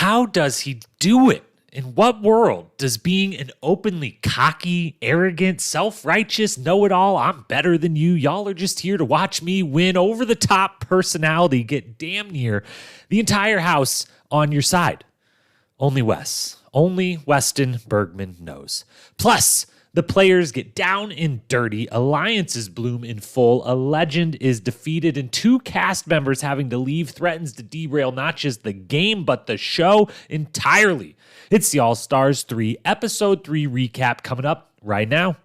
How does he do it? In what world does being an openly cocky, arrogant, self-righteous, know-it-all, I'm better than you, y'all are just here to watch me win, over-the-top personality get damn near the entire house on your side? Only Weston Bergman knows. Plus, the players get down and dirty, alliances bloom in full, a legend is defeated, and 2 cast members having to leave threatens to derail not just the game, but the show entirely. It's the All-Stars 3 Episode 3 recap coming up right now.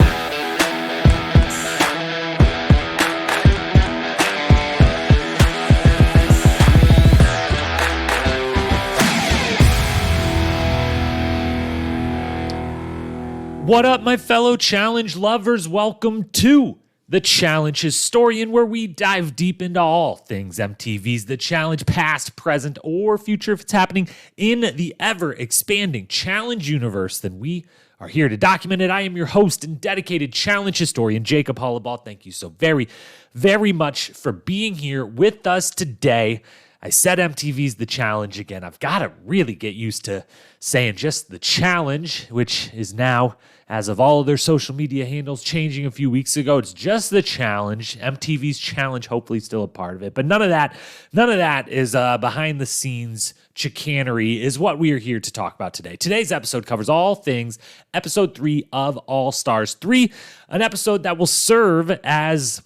What up, my fellow challenge lovers? Welcome to The Challenge Historian, where we dive deep into all things MTV's The Challenge, past, present, or future. If it's happening in the ever-expanding Challenge universe, then we are here to document it. I am your host and dedicated Challenge historian, Jacob Hollabaugh. Thank you so very, very much for being here with us today. I said MTV's The Challenge again. I've got to really get used to saying just The Challenge, which is now, as of all of their social media handles changing a few weeks ago, it's just The Challenge. MTV's Challenge, hopefully still a part of it. But none of that is behind the scenes chicanery is what we are here to talk about today. Today's episode covers all things episode 3 of All Stars 3, an episode that will serve as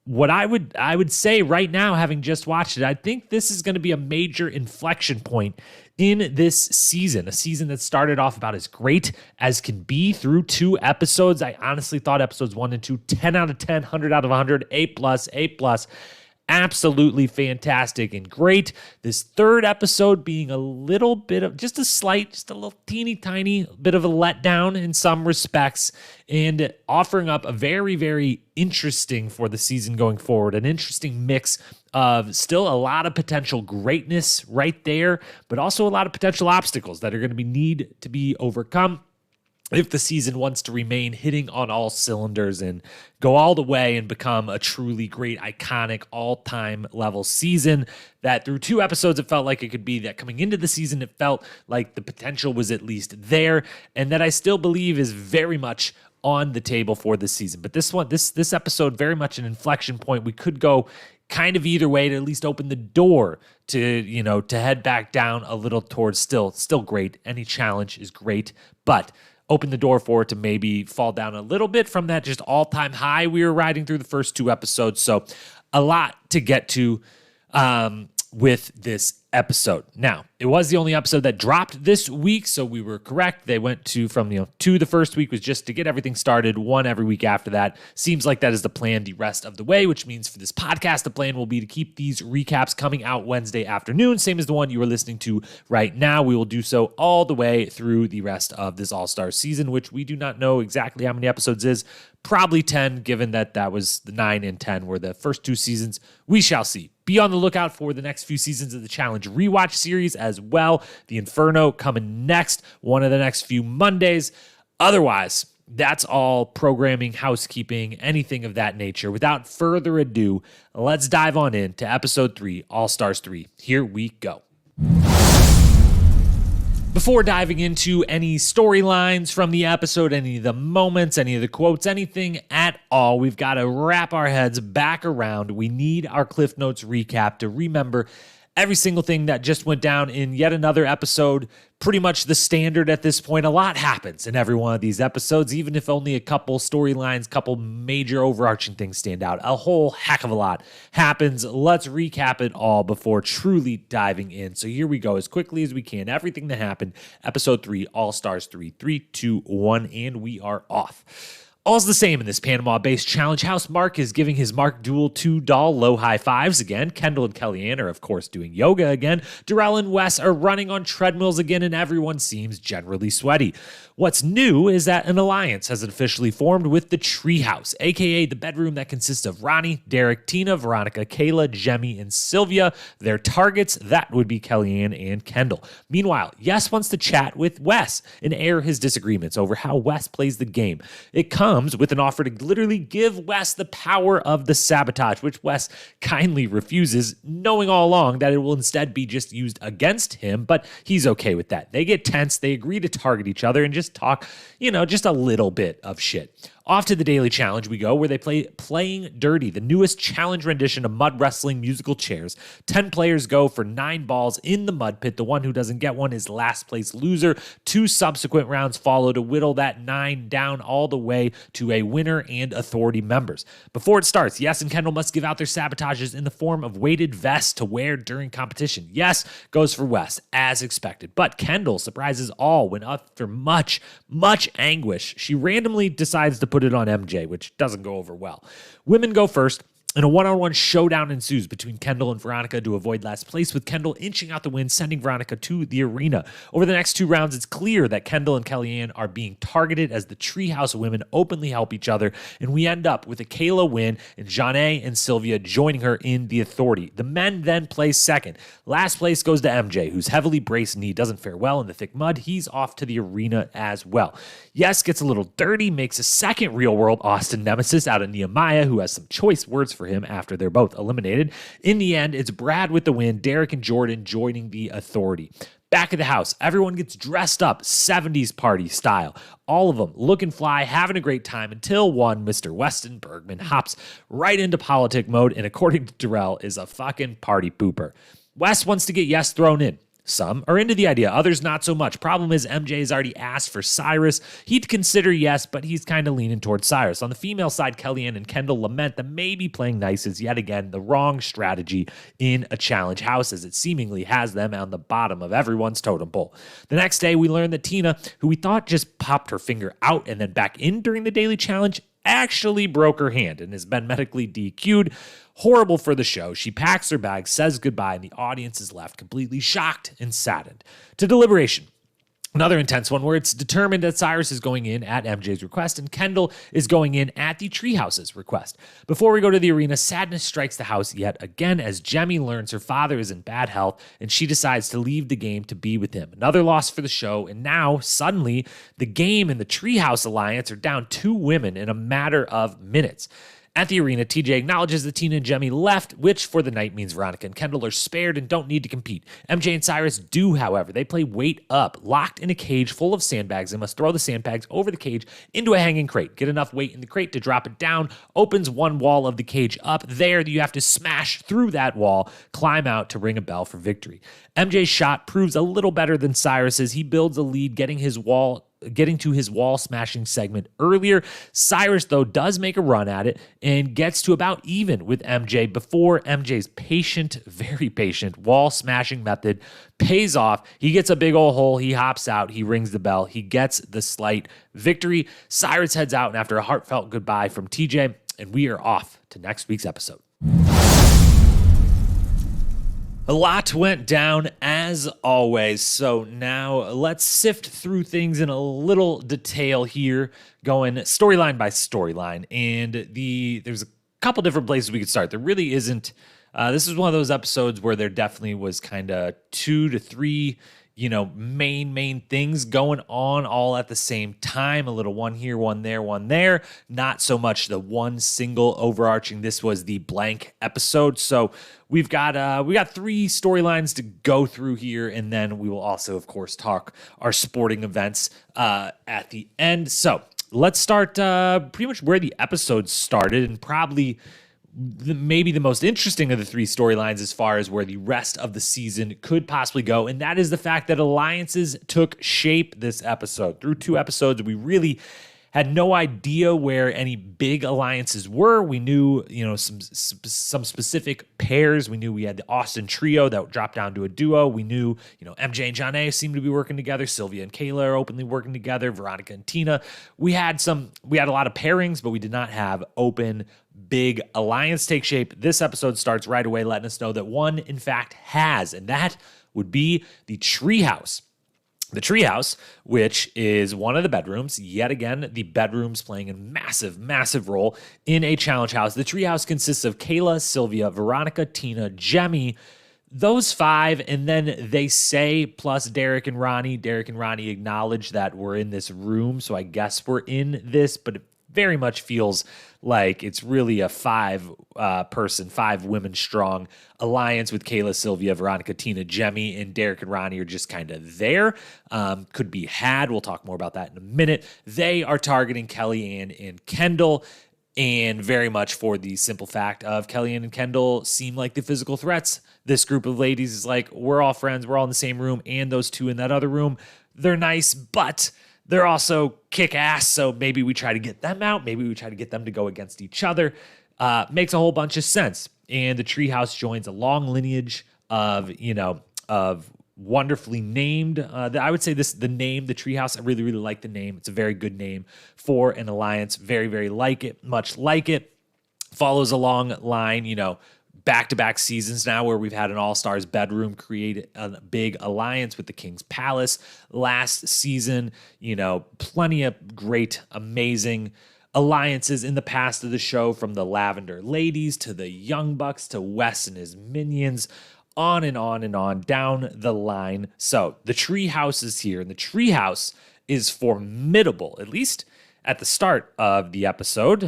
what I would say right now, having just watched it, I think this is going to be a major inflection point in this season, a season that started off about as great as can be through 2 episodes. I honestly thought episodes 1 and 2, 10 out of 10, 100 out of 100, A+, absolutely fantastic and great. This 3rd episode being a little bit of just a little teeny tiny bit of a letdown in some respects, and offering up a very, very interesting for the season going forward, an interesting mix of still a lot of potential greatness right there, but also a lot of potential obstacles that are going to need to be overcome if the season wants to remain hitting on all cylinders and go all the way and become a truly great, iconic, all-time level season. That through 2 episodes, it felt like it could be that coming into the season, it felt like the potential was at least there, and that I still believe is very much on the table for this season. But this episode, very much an inflection point. We could go kind of either way to at least open the door to head back down a little towards still great. Any challenge is great, but open the door for it to maybe fall down a little bit from that just all-time high we were riding through the first 2 episodes. So a lot to get to with this episode. Now, it was the only episode that dropped this week, so we were correct. They went to from 2 the first week was just to get everything started, 1 every week after that. Seems like that is the plan the rest of the way, which means for this podcast, the plan will be to keep these recaps coming out Wednesday afternoon, same as the one you are listening to right now. We will do so all the way through the rest of this All-Star season, which we do not know exactly how many episodes is. Probably 10, given that was the 9 and 10 were the first 2 seasons. We shall see. Be on the lookout for the next few seasons of the Challenge rewatch series as well. The Inferno coming next, one of the next few Mondays. Otherwise, that's all programming, housekeeping, anything of that nature. Without further ado, let's dive on into episode 3, All Stars 3. Here we go. Before diving into any storylines from the episode, any of the moments, any of the quotes, anything at all, we've got to wrap our heads back around. We need our Cliffnotes recap to remember every single thing that just went down in yet another episode. Pretty much the standard at this point. A lot happens in every one of these episodes, even if only a couple storylines, couple major overarching things stand out. A whole heck of a lot happens. Let's recap it all before truly diving in. So here we go as quickly as we can. Everything that happened. Episode 3, All Stars 3, 3, 2, 1, and we are off. All's the same in this Panama-based challenge house. Mark is giving his Mark Duel 2 doll low high fives again. Kendall and Kellyanne are, of course, doing yoga again. Darrell and Wes are running on treadmills again, and everyone seems generally sweaty. What's new is that an alliance has officially formed with the Treehouse, a.k.a. the bedroom that consists of Ronnie, Derek, Tina, Veronica, Kayla, Jemmy, and Sylvia. Their targets, that would be Kellyanne and Kendall. Meanwhile, Yes wants to chat with Wes and air his disagreements over how Wes plays the game. It comes comes with an offer to literally give Wes the power of the sabotage, which Wes kindly refuses, knowing all along that it will instead be just used against him, but he's okay with that. They get tense, they agree to target each other and just talk, just a little bit of shit. Off to the Daily Challenge we go, where they play Playing Dirty, the newest challenge rendition of mud wrestling musical chairs. 10 players go for 9 balls in the mud pit. The one who doesn't get one is last place loser. 2 subsequent rounds follow to whittle that 9 down all the way to a winner and authority members. Before it starts, Yes and Kendall must give out their sabotages in the form of weighted vests to wear during competition. Yes goes for Wes, as expected, but Kendall surprises all when, after much anguish, she randomly decides to put it on MJ, which doesn't go over well. Women go first, and a one-on-one showdown ensues between Kendall and Veronica to avoid last place, with Kendall inching out the win, sending Veronica to the arena. Over the next 2 rounds, it's clear that Kendall and Kellyanne are being targeted as the Treehouse women openly help each other, and we end up with a Kayla win and Janae and Sylvia joining her in the authority. The men then place second. Last place goes to MJ, whose heavily braced knee doesn't fare well in the thick mud. He's off to the arena as well. Yes gets a little dirty, makes a second real-world Austin nemesis out of Nehemiah, who has some choice words for him after they're both eliminated. In the end, it's Brad with the win, Derek and Jordan joining the authority. Back at the house, everyone gets dressed up 70s party style. All of them looking fly, having a great time, until one, Mr. Weston Bergman, hops right into politic mode and, according to Darrell, is a fucking party pooper. Wes wants to get Yes thrown in. Some are into the idea, others not so much. Problem is, MJ has already asked for Cyrus. He'd consider Yes, but he's kind of leaning towards Cyrus. On the female side, Kellyanne and Kendall lament that maybe playing nice is yet again the wrong strategy in a challenge house, as it seemingly has them on the bottom of everyone's totem pole. The next day, we learn that Tina, who we thought just popped her finger out and then back in during the daily challenge, actually broke her hand and has been medically DQ'd. Horrible for the show. She packs her bag, says goodbye, and the audience is left completely shocked and saddened. To deliberation. Another intense one where it's determined that Cyrus is going in at MJ's request and Kendall is going in at the Treehouse's request. Before we go to the arena, sadness strikes the house yet again as Jemmy learns her father is in bad health and she decides to leave the game to be with him. Another loss for the show, and now, suddenly, the game and the Treehouse Alliance are down 2 women in a matter of minutes. At the arena, TJ acknowledges that Tina and Jemmy left, which for the night means Veronica and Kendall are spared and don't need to compete. MJ and Cyrus do, however. They play Wait Up, locked in a cage full of sandbags and must throw the sandbags over the cage into a hanging crate. Get enough weight in the crate to drop it down, opens one wall of the cage up. There, you have to smash through that wall, climb out to ring a bell for victory. MJ's shot proves a little better than Cyrus's. He builds a lead, getting to his wall smashing segment earlier. Cyrus, though, does make a run at it and gets to about even with MJ before MJ's patient, very patient wall smashing method pays off. He gets a big old hole. He hops out. He rings the bell. He gets the slight victory. Cyrus heads out, and after a heartfelt goodbye from TJ, and we are off to next week's episode. A lot went down as always, so now let's sift through things in a little detail here, going storyline by storyline. And there's a couple different places we could start. There really isn't. This is one of those episodes where there definitely was kind of 2 to 3 main things going on all at the same time. A little one here, one there. Not so much the one single overarching. This was the blank episode. So we got 3 storylines to go through here, and then we will also, of course, talk our sporting events at the end. So let's start pretty much where the episode started, and probably maybe the most interesting of the 3 storylines as far as where the rest of the season could possibly go, and that is the fact that alliances took shape this episode. Through 2 episodes, we really had no idea where any big alliances were. We knew, some specific pairs. We knew we had the Austin trio that dropped down to a duo. We knew, MJ and Janae seemed to be working together. Sylvia and Kayla are openly working together. Veronica and Tina. We had a lot of pairings, but we did not have open big alliance take shape. This episode starts right away letting us know that one, in fact, has, and that would be the Treehouse. The Treehouse, which is one of the bedrooms, yet again, the bedrooms playing a massive, massive role in a challenge house. The Treehouse consists of Kayla, Sylvia, Veronica, Tina, Jemmy, those 5, and then they say plus Derek and Ronnie. Derek and Ronnie acknowledge that we're in this room, so I guess we're in this, but very much feels like it's really a five women strong alliance with Kayla, Sylvia, Veronica, Tina, Jemmye, and Derek and Ronnie are just kind of there. Could be had. We'll talk more about that in a minute. They are targeting Kellyanne and Kendall, and very much for the simple fact of Kellyanne and Kendall seem like the physical threats. This group of ladies is like, we're all friends, we're all in the same room, and those two in that other room, they're nice, but they're also kick ass. So maybe we try to get them out. Maybe we try to get them to go against each other. Makes a whole bunch of sense. And the Treehouse joins a long lineage of wonderfully named. I would say the name, the Treehouse, I really, really like the name. It's a very good name for an alliance. Very, very like it, much like it. Follows a long line, back-to-back seasons now where we've had an All-Stars bedroom create a big alliance with the King's Palace. Last season, plenty of great, amazing alliances in the past of the show, from the Lavender Ladies to the Young Bucks to Wes and his minions, on and on and on down the line. So the Treehouse is here, and the Treehouse is formidable, at least at the start of the episode.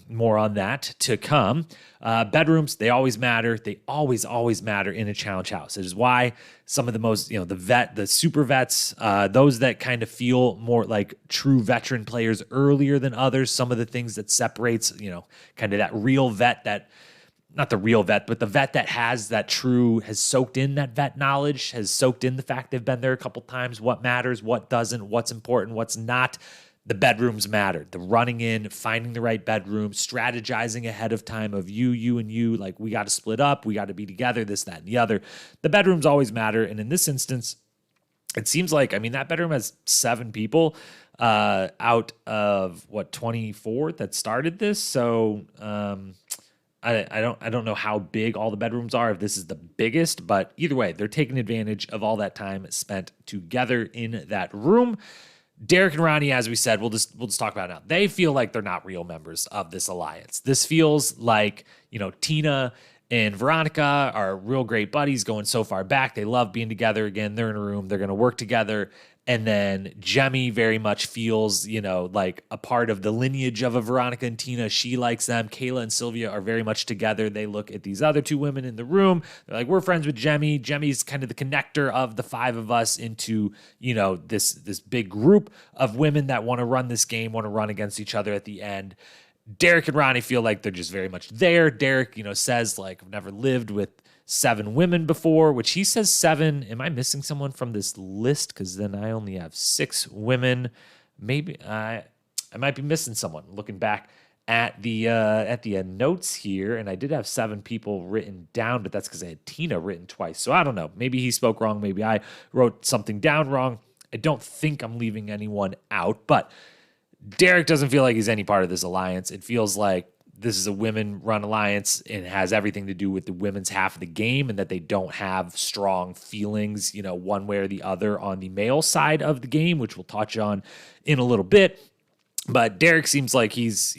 More on that to come. Bedrooms, they always matter. They always, always matter in a challenge house. It is why some of the most, the super vets, those that kind of feel more like true veteran players earlier than others, some of the things that separates, kind of that real vet that, not the real vet, but the vet that has soaked in that vet knowledge, has soaked in the fact they've been there a couple times, what matters, what doesn't, what's important, what's not. The bedrooms matter. The running in, finding the right bedroom, strategizing ahead of time of you, and you, like, we got to split up, we got to be together, this, that, and the other. The bedrooms always matter. And in this instance, it seems like, that bedroom has 7 people out of 24 that started this. So I don't know how big all the bedrooms are, if this is the biggest, but either way, they're taking advantage of all that time spent together in that room. Derek and Ronnie, as we said, we'll just talk about it now. They feel like they're not real members of this alliance. This feels like, Tina and Veronica are real great buddies going so far back. They love being together again. They're in a room. They're going to work together. And then Jemmye very much feels, like a part of the lineage of a Veronica and Tina. She likes them. Kayla and Sylvia are very much together. They look at these other 2 women in the room. They're like, we're friends with Jemmye. Jemmye's kind of the connector of the 5 of us into, this big group of women that want to run this game, want to run against each other at the end. Derek and Ronnie feel like they're just very much there. Derek, says, like, I've never lived with 7 women before, which he says 7. Am I missing someone from this list? Because then I only have 6 women. Maybe I might be missing someone. Looking back at the notes here, and I did have 7 people written down, but that's because I had Tina written twice. So I don't know. Maybe he spoke wrong. Maybe I wrote something down wrong. I don't think I'm leaving anyone out, but Derek doesn't feel like he's any part of this alliance. It feels like this is a women-run alliance and has everything to do with the women's half of the game, and that they don't have strong feelings, one way or the other on the male side of the game, which we'll touch on in a little bit. But Derek seems like he's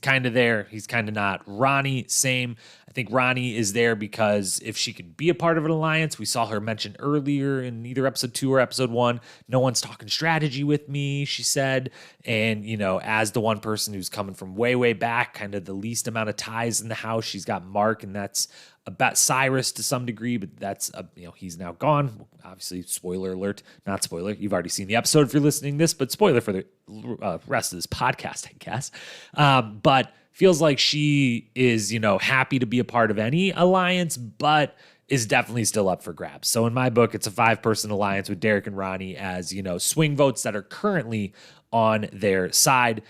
kind of there. He's kind of not. Ronnie, same. I think Ronnie is there because if she could be a part of an alliance, we saw her mention earlier in either episode 2 or episode 1, no one's talking strategy with me, she said. And, as the one person who's coming from way, way back, kind of the least amount of ties in the house, she's got Mark, and that's about Cyrus to some degree, but that's, he's now gone. Obviously, spoiler alert, not spoiler. You've already seen the episode if you're listening to this, but spoiler for the rest of this podcast, I guess. But feels like she is, happy to be a part of any alliance, but is definitely still up for grabs. So in my book, it's a 5-person alliance with Derek and Ronnie as, swing votes that are currently on their side.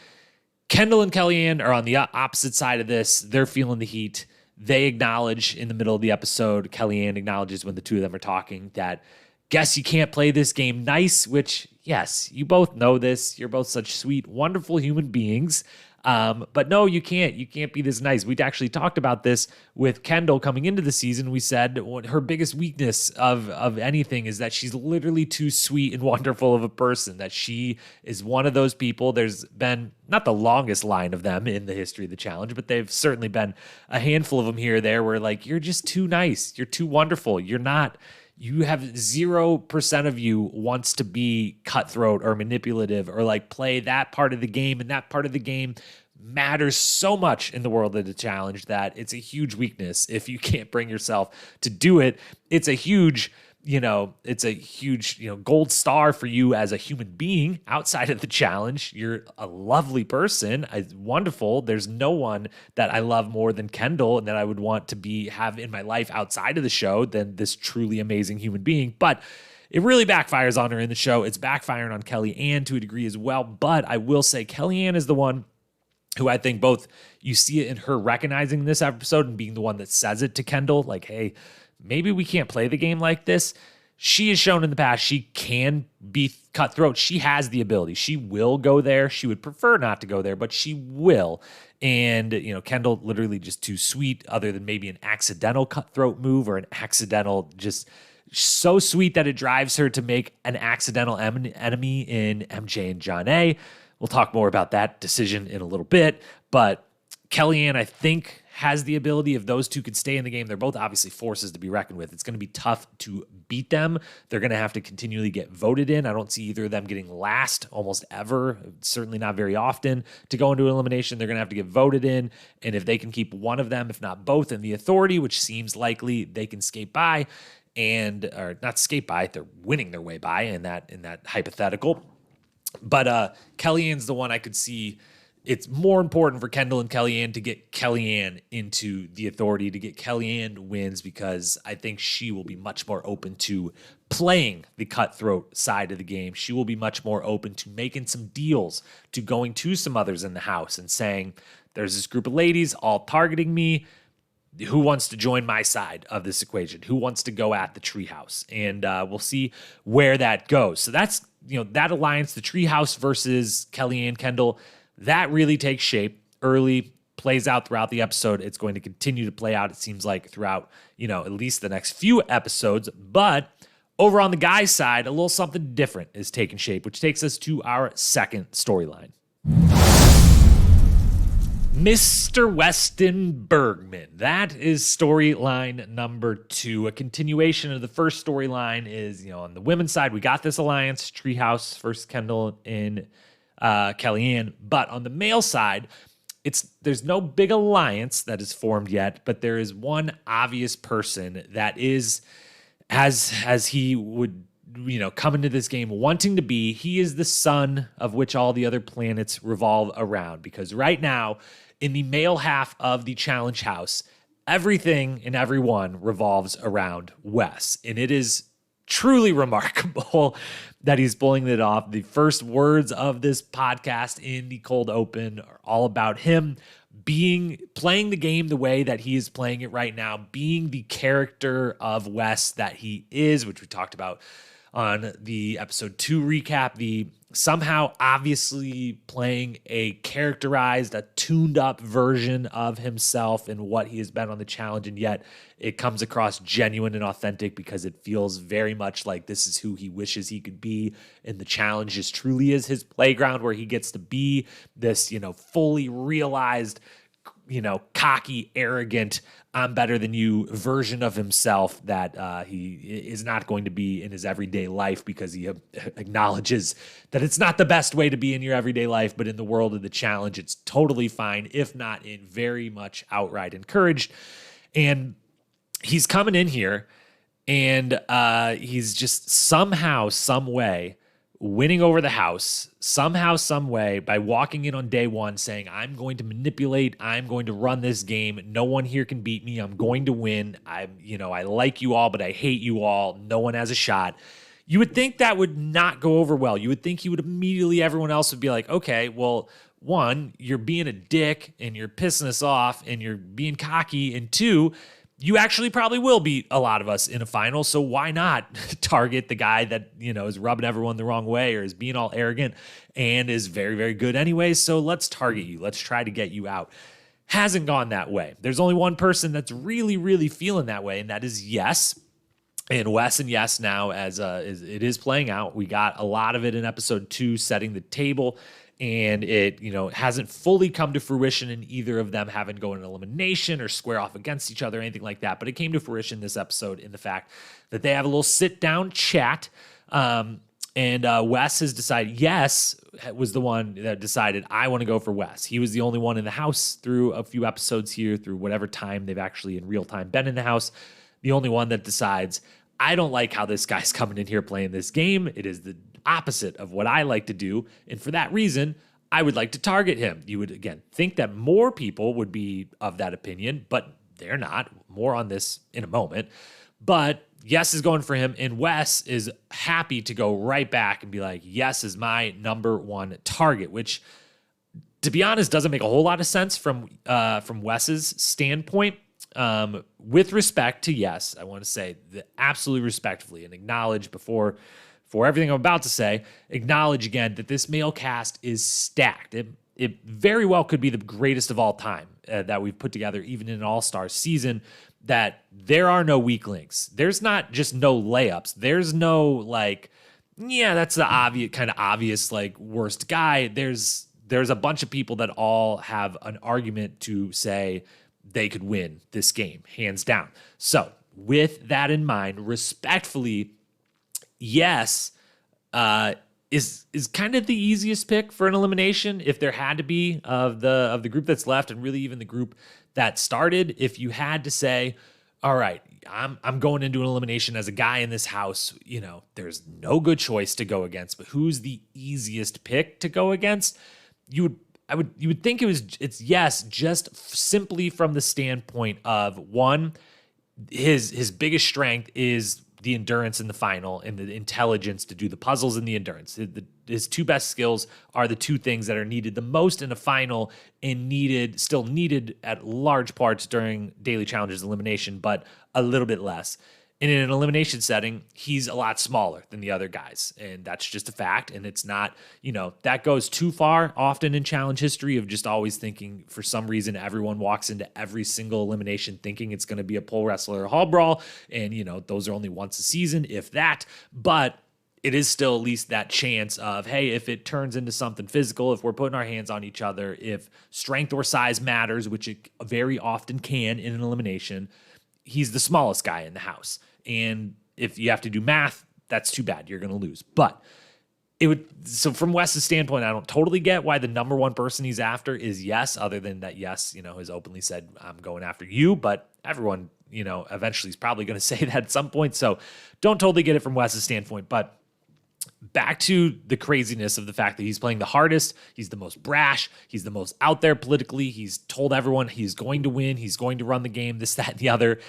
Kendall and Kellyanne are on the opposite side of this. They're feeling the heat. They acknowledge in the middle of the episode, Kellyanne acknowledges when the 2 of them are talking that, guess you can't play this game nice, which, yes, you both know this. You're both such sweet, wonderful human beings. But no, you can't. You can't be this nice. We'd actually talked about this with Kendall coming into the season. We said her biggest weakness of anything is that she's literally too sweet and wonderful of a person, that she is one of those people. There's been not the longest line of them in the history of the challenge, but they've certainly been a handful of them here or there where, like, you're just too nice. You're too wonderful. You're not you have 0% of you wants to be cutthroat or manipulative or like play that part of the game, and that part of the game matters so much in the world of the challenge that it's a huge weakness if you can't bring yourself to do it. It's a huge gold star for you as a human being outside of the challenge. You're a lovely person. Wonderful. There's no one that I love more than Kendall and that I would want to have in my life outside of the show than this truly amazing human being. But it really backfires on her in the show. It's backfiring on Kellyanne to a degree as well. But I will say Kellyanne is the one who I think both you see it in her recognizing this episode and being the one that says it to Kendall, like, hey, maybe we can't play the game like this. She has shown in the past she can be cutthroat. She has the ability. She will go there. She would prefer not to go there, but she will. And, Kendall literally just too sweet, other than maybe an accidental cutthroat move or an accidental just so sweet that it drives her to make an accidental enemy in MJ and John A. We'll talk more about that decision in a little bit, but Kellyanne, I think, has the ability. If those two could stay in the game, they're both obviously forces to be reckoned with. It's going to be tough to beat them. They're going to have to continually get voted in. I don't see either of them getting last almost ever, certainly not very often, to go into elimination. They're going to have to get voted in, and if they can keep one of them, if not both, in the authority, which seems likely, they can skate by, or not skate by, they're winning their way by in that hypothetical. But Kellyanne's the one I could see. It's more important for Kendall and Kellyanne to get Kellyanne into the authority, to get Kellyanne wins, because I think she will be much more open to playing the cutthroat side of the game. She will be much more open to making some deals, to going to some others in the house and saying, there's this group of ladies all targeting me. Who wants to join my side of this equation? Who wants to go at the Treehouse? And we'll see where that goes. So that's, that alliance, the Treehouse versus Kellyanne Kendall, that really takes shape early, plays out throughout the episode. It's going to continue to play out, it seems like, throughout, at least the next few episodes. But over on the guys' side, a little something different is taking shape, which takes us to our second storyline. Mr. Weston Bergman. That is storyline number 2. A continuation of the first storyline is, on the women's side, we got this alliance, Treehouse versus Kendall and Kellyanne. But on the male side, there's no big alliance that is formed yet, but there is one obvious person that is, as he would come into this game wanting to be. He is the sun of which all the other planets revolve around, because right now, in the male half of the challenge house, everything and everyone revolves around Wes. And it is truly remarkable that he's pulling it off. The first words of this podcast in the cold open are all about him playing the game the way that he is playing it right now, being the character of Wes that he is, which we talked about on the episode 2 recap, the somehow obviously playing a characterized, a tuned up version of himself and what he has been on the challenge. And yet it comes across genuine and authentic because it feels very much like this is who he wishes he could be. And the challenge is truly is his playground where he gets to be this, fully realized, cocky, arrogant, I'm better than you version of himself that he is not going to be in his everyday life, because he acknowledges that it's not the best way to be in your everyday life, but in the world of the challenge, it's totally fine, if not in very much outright encouraged. And he's coming in here and he's just somehow, some way winning over the house, somehow, some way, by walking in on day one saying, I'm going to manipulate, I'm going to run this game, no one here can beat me, I'm going to win, I like you all, but I hate you all, no one has a shot. You would think that would not go over well. You would think he would immediately, everyone else would be like, okay, well, one, you're being a dick and you're pissing us off and you're being cocky, and two, you actually probably will beat a lot of us in a final, so why not target the guy that, is rubbing everyone the wrong way or is being all arrogant and is very, very good anyways, so let's target you. Let's try to get you out. Hasn't gone that way. There's only one person that's really, really feeling that way, and that is Yes. And Wes and Yes now, as it is playing out, we got a lot of it in episode 2, setting the table. and it, hasn't fully come to fruition in either of them having to go in elimination or square off against each other or anything like that. But it came to fruition this episode in the fact that they have a little sit-down chat. And Wes has decided, was the one that decided, I want to go for Wes. He was the only one in the house through a few episodes here, through whatever time they've actually in real time been in the house. The only one that decides, I don't like how this guy's coming in here playing this game. It is the opposite of what I like to do. And for that reason, I would like to target him. You would, again, think that more people would be of that opinion, but they're not. More on this in a moment. But Yes is going for him, and Wes is happy to go right back and be like, Yes is my number one target, which, to be honest, doesn't make a whole lot of sense from Wes's standpoint. With respect to Yes, I want to say that absolutely respectfully and acknowledge before everything I'm about to say, acknowledge again that this male cast is stacked. It very well could be the greatest of all time that we've put together, even in an all-star season, that there are no weak links. There's not just no layups. There's no that's the obvious worst guy. There's a bunch of people that all have an argument to say they could win this game, hands down. So with that in mind, respectfully, Yes is kind of the easiest pick for an elimination if there had to be of the group that's left, and really even the group that started. If you had to say, all right, I'm going into an elimination as a guy in this house, there's no good choice to go against, but who's the easiest pick to go against? You would think it's Yes, just simply from the standpoint of, one, his biggest strength is the endurance in the final and the intelligence to do the puzzles and the endurance. His two best skills are the two things that are needed the most in a final and still needed at large parts during daily challenges elimination, but a little bit less. And in an elimination setting, he's a lot smaller than the other guys. And that's just a fact. And it's not, that goes too far often in challenge history of just always thinking, for some reason, everyone walks into every single elimination thinking it's going to be a pole wrestler or hall brawl. And, those are only once a season, if that. But it is still at least that chance of, hey, if it turns into something physical, if we're putting our hands on each other, if strength or size matters, which it very often can in an elimination, he's the smallest guy in the house. And if you have to do math, that's too bad. You're going to lose. But so from Wes's standpoint, I don't totally get why the number one person he's after is Yes, other than that Yes, has openly said, I'm going after you. But everyone, eventually is probably going to say that at some point. So don't totally get it from Wes's standpoint. But back to the craziness of the fact that he's playing the hardest. He's the most brash. He's the most out there politically. He's told everyone he's going to win. He's going to run the game, this, that, and the other.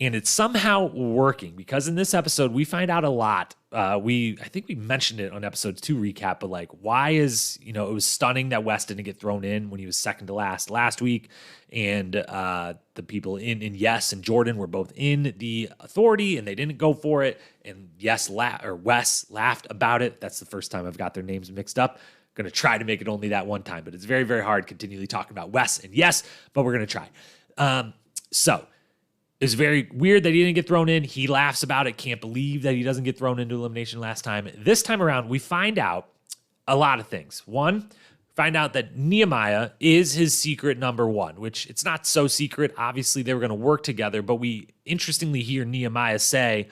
And it's somehow working, because in this episode, we find out a lot. I think we mentioned it on episode 2 recap, but why is, it was stunning that Wes didn't get thrown in when he was second to last week. And the people in Yes and Jordan were both in the authority and they didn't go for it. And Wes laughed about it. That's the first time I've got their names mixed up. Going to try to make it only that one time, but it's very, very hard continually talking about Wes and Yes, but we're going to try. So it's very weird that he didn't get thrown in. He laughs about it. Can't believe that he doesn't get thrown into elimination last time. This time around, we find out a lot of things. One, find out that Nehemiah is his secret number one, which it's not so secret. Obviously, they were going to work together, but we interestingly hear Nehemiah say,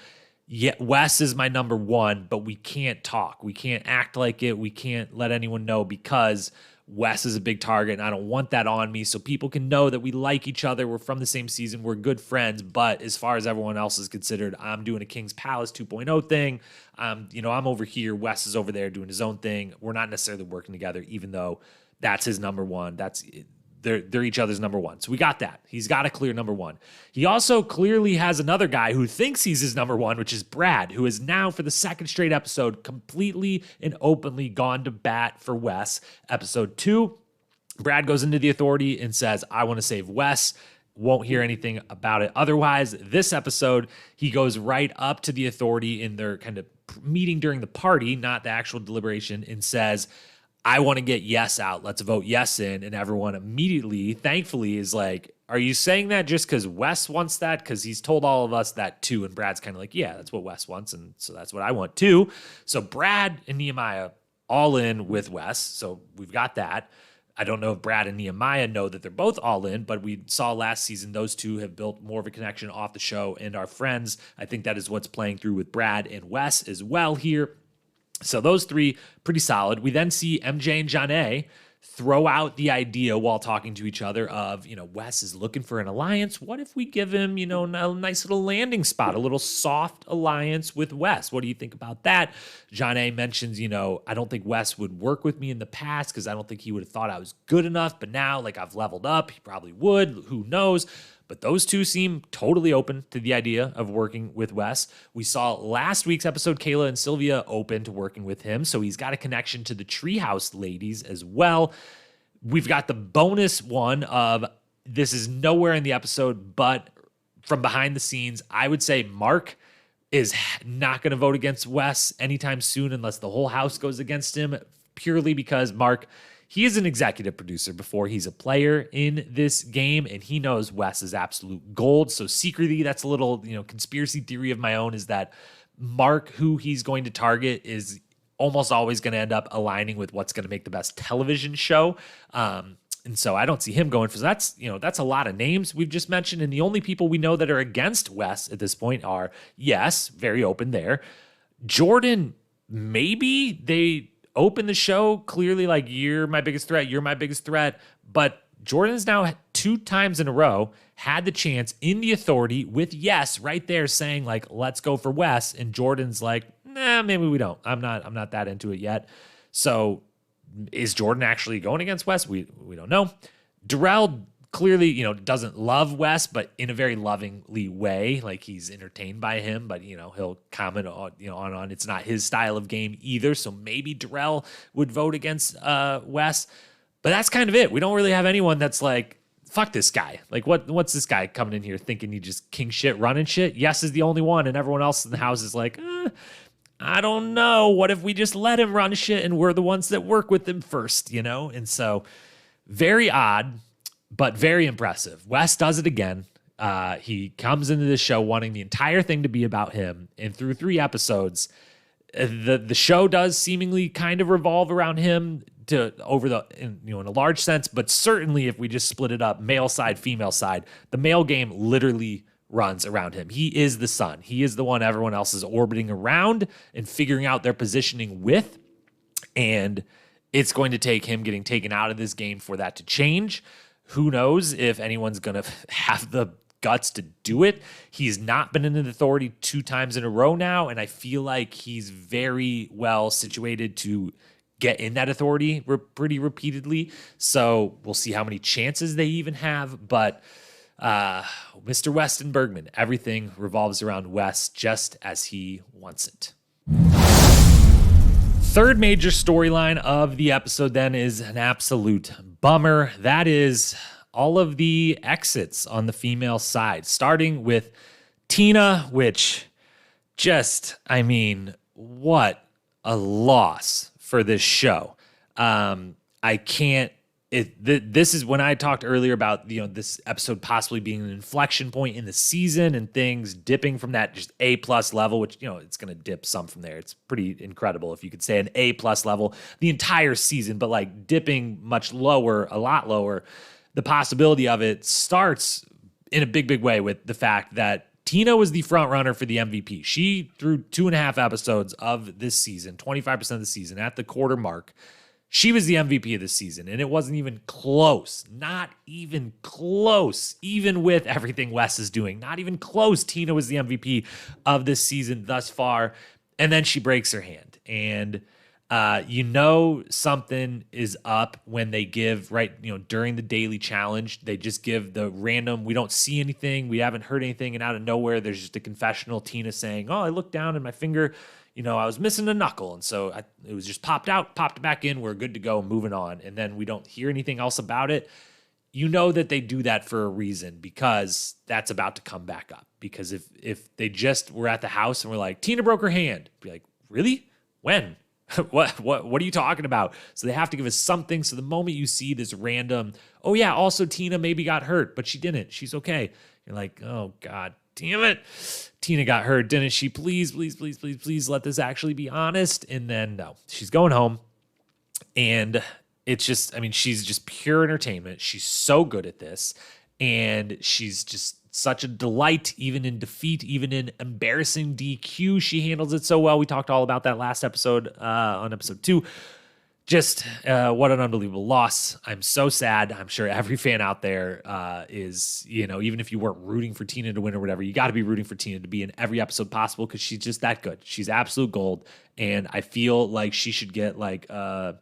yeah, Wes is my number one, but we can't talk. We can't act like it. We can't let anyone know because Wes is a big target, and I don't want that on me, so people can know that we like each other. We're from the same season. We're good friends, but as far as everyone else is considered, I'm doing a King's Palace 2.0 thing. I'm over here. Wes is over there doing his own thing. We're not necessarily working together, even though that's his number one. They're each other's number one. So we got that. He's got a clear number one. He also clearly has another guy who thinks he's his number one, which is Brad, who is now, for the second straight episode, completely and openly gone to bat for Wes. Episode 2, Brad goes into the authority and says, I want to save Wes. Won't hear anything about it otherwise. This episode, he goes right up to the authority in their kind of meeting during the party, not the actual deliberation, and says, I want to get Yes out. Let's vote Yes in. And everyone immediately, thankfully, is like, are you saying that just because Wes wants that? Because he's told all of us that too. And Brad's kind of like, yeah, that's what Wes wants. And so that's what I want too. So Brad and Nehemiah all in with Wes. So we've got that. I don't know if Brad and Nehemiah know that they're both all in, but we saw last season those two have built more of a connection off the show and are friends. I think that is what's playing through with Brad and Wes as well here. So those three, pretty solid. We then see MJ and Janae throw out the idea while talking to each other of, Wes is looking for an alliance. What if we give him, a nice little landing spot, a little soft alliance with Wes? What do you think about that? Janae mentions, I don't think Wes would work with me in the past because I don't think he would have thought I was good enough. But now, I've leveled up, he probably would. Who knows? But those two seem totally open to the idea of working with Wes. We saw last week's episode, Kayla and Sylvia open to working with him. So he's got a connection to the Treehouse ladies as well. We've got the bonus one of this is nowhere in the episode, but from behind the scenes, I would say Mark is not going to vote against Wes anytime soon unless the whole house goes against him, purely because Mark, he is an executive producer before he's a player in this game, and he knows Wes is absolute gold. So secretly, that's a little, conspiracy theory of my own, is that Mark, who he's going to target, is almost always going to end up aligning with what's going to make the best television show. And so I don't see him going for that's a lot of names we've just mentioned. And the only people we know that are against Wes at this point are, yes, very open there. Jordan, maybe they open the show clearly you're my biggest threat, but Jordan's now 2 times in a row had the chance in the authority with yes right there saying let's go for Wes, and Jordan's nah, maybe we don't. I'm not that into it yet. So is Jordan actually going against Wes? We don't know. Darrell clearly, doesn't love Wes, but in a very lovingly way. He's entertained by him, but he'll comment on it's not his style of game either. So maybe Darrell would vote against Wes, but that's kind of it. We don't really have anyone that's fuck this guy. What's this guy coming in here thinking he just king shit, running shit? Yes is the only one, and everyone else in the house is I don't know. What if we just let him run shit and we're the ones that work with him first, And so very odd, but very impressive. Wes does it again. He comes into the show wanting the entire thing to be about him, and through 3 episodes, the show does seemingly kind of revolve around him in a large sense, but certainly if we just split it up, male side, female side, the male game literally runs around him. He is the sun. He is the one everyone else is orbiting around and figuring out their positioning with, and it's going to take him getting taken out of this game for that to change. Who knows if anyone's going to have the guts to do it. He's not been in an authority 2 times in a row now, and I feel like he's very well situated to get in that authority pretty repeatedly. So we'll see how many chances they even have. But Mr. Weston Bergman, everything revolves around Wes just as he wants it. Third major storyline of the episode then is an absolute bummer. That is all of the exits on the female side, starting with Tina, which what a loss for this show. This is when I talked earlier about this episode possibly being an inflection point in the season and things dipping from that just A+ level, which it's going to dip some from there. It's pretty incredible if you could say an A+ level the entire season, but dipping much lower, a lot lower. The possibility of it starts in a big way with the fact that Tina was the front runner for the MVP. She, through 2.5 episodes of this season, 25% of the season at the quarter mark, she was the MVP of the season, and it wasn't even close. Not even close. Even with everything Wes is doing. Not even close. Tina was the MVP of this season thus far, and then she breaks her hand. And something is up when they give, during the daily challenge, they just give the random, we don't see anything, we haven't heard anything, and out of nowhere, there's just a confessional, Tina saying, I looked down and my finger, I was missing a knuckle, and so it was just popped back in, we're good to go, moving on, and then we don't hear anything else about it. That they do that for a reason, because that's about to come back up. Because if they just were at the house and were like, Tina broke her hand, be like, really? When? What are you talking about? So they have to give us something. So the moment you see this random, oh yeah, also Tina maybe got hurt, but she didn't. She's okay. You're like, oh God, damn it. Tina got hurt, didn't she? Please let this actually be honest. And then no, she's going home. And it's just, I mean, she's just pure entertainment. She's so good at this. And she's just such a delight, even in defeat, even in embarrassing DQ. She handles it so well. We talked all about that last episode on episode 2. Just what an unbelievable loss. I'm so sad. I'm sure every fan out there is, even if you weren't rooting for Tina to win or whatever, you got to be rooting for Tina to be in every episode possible because she's just that good. She's absolute gold. And I feel like she should get like a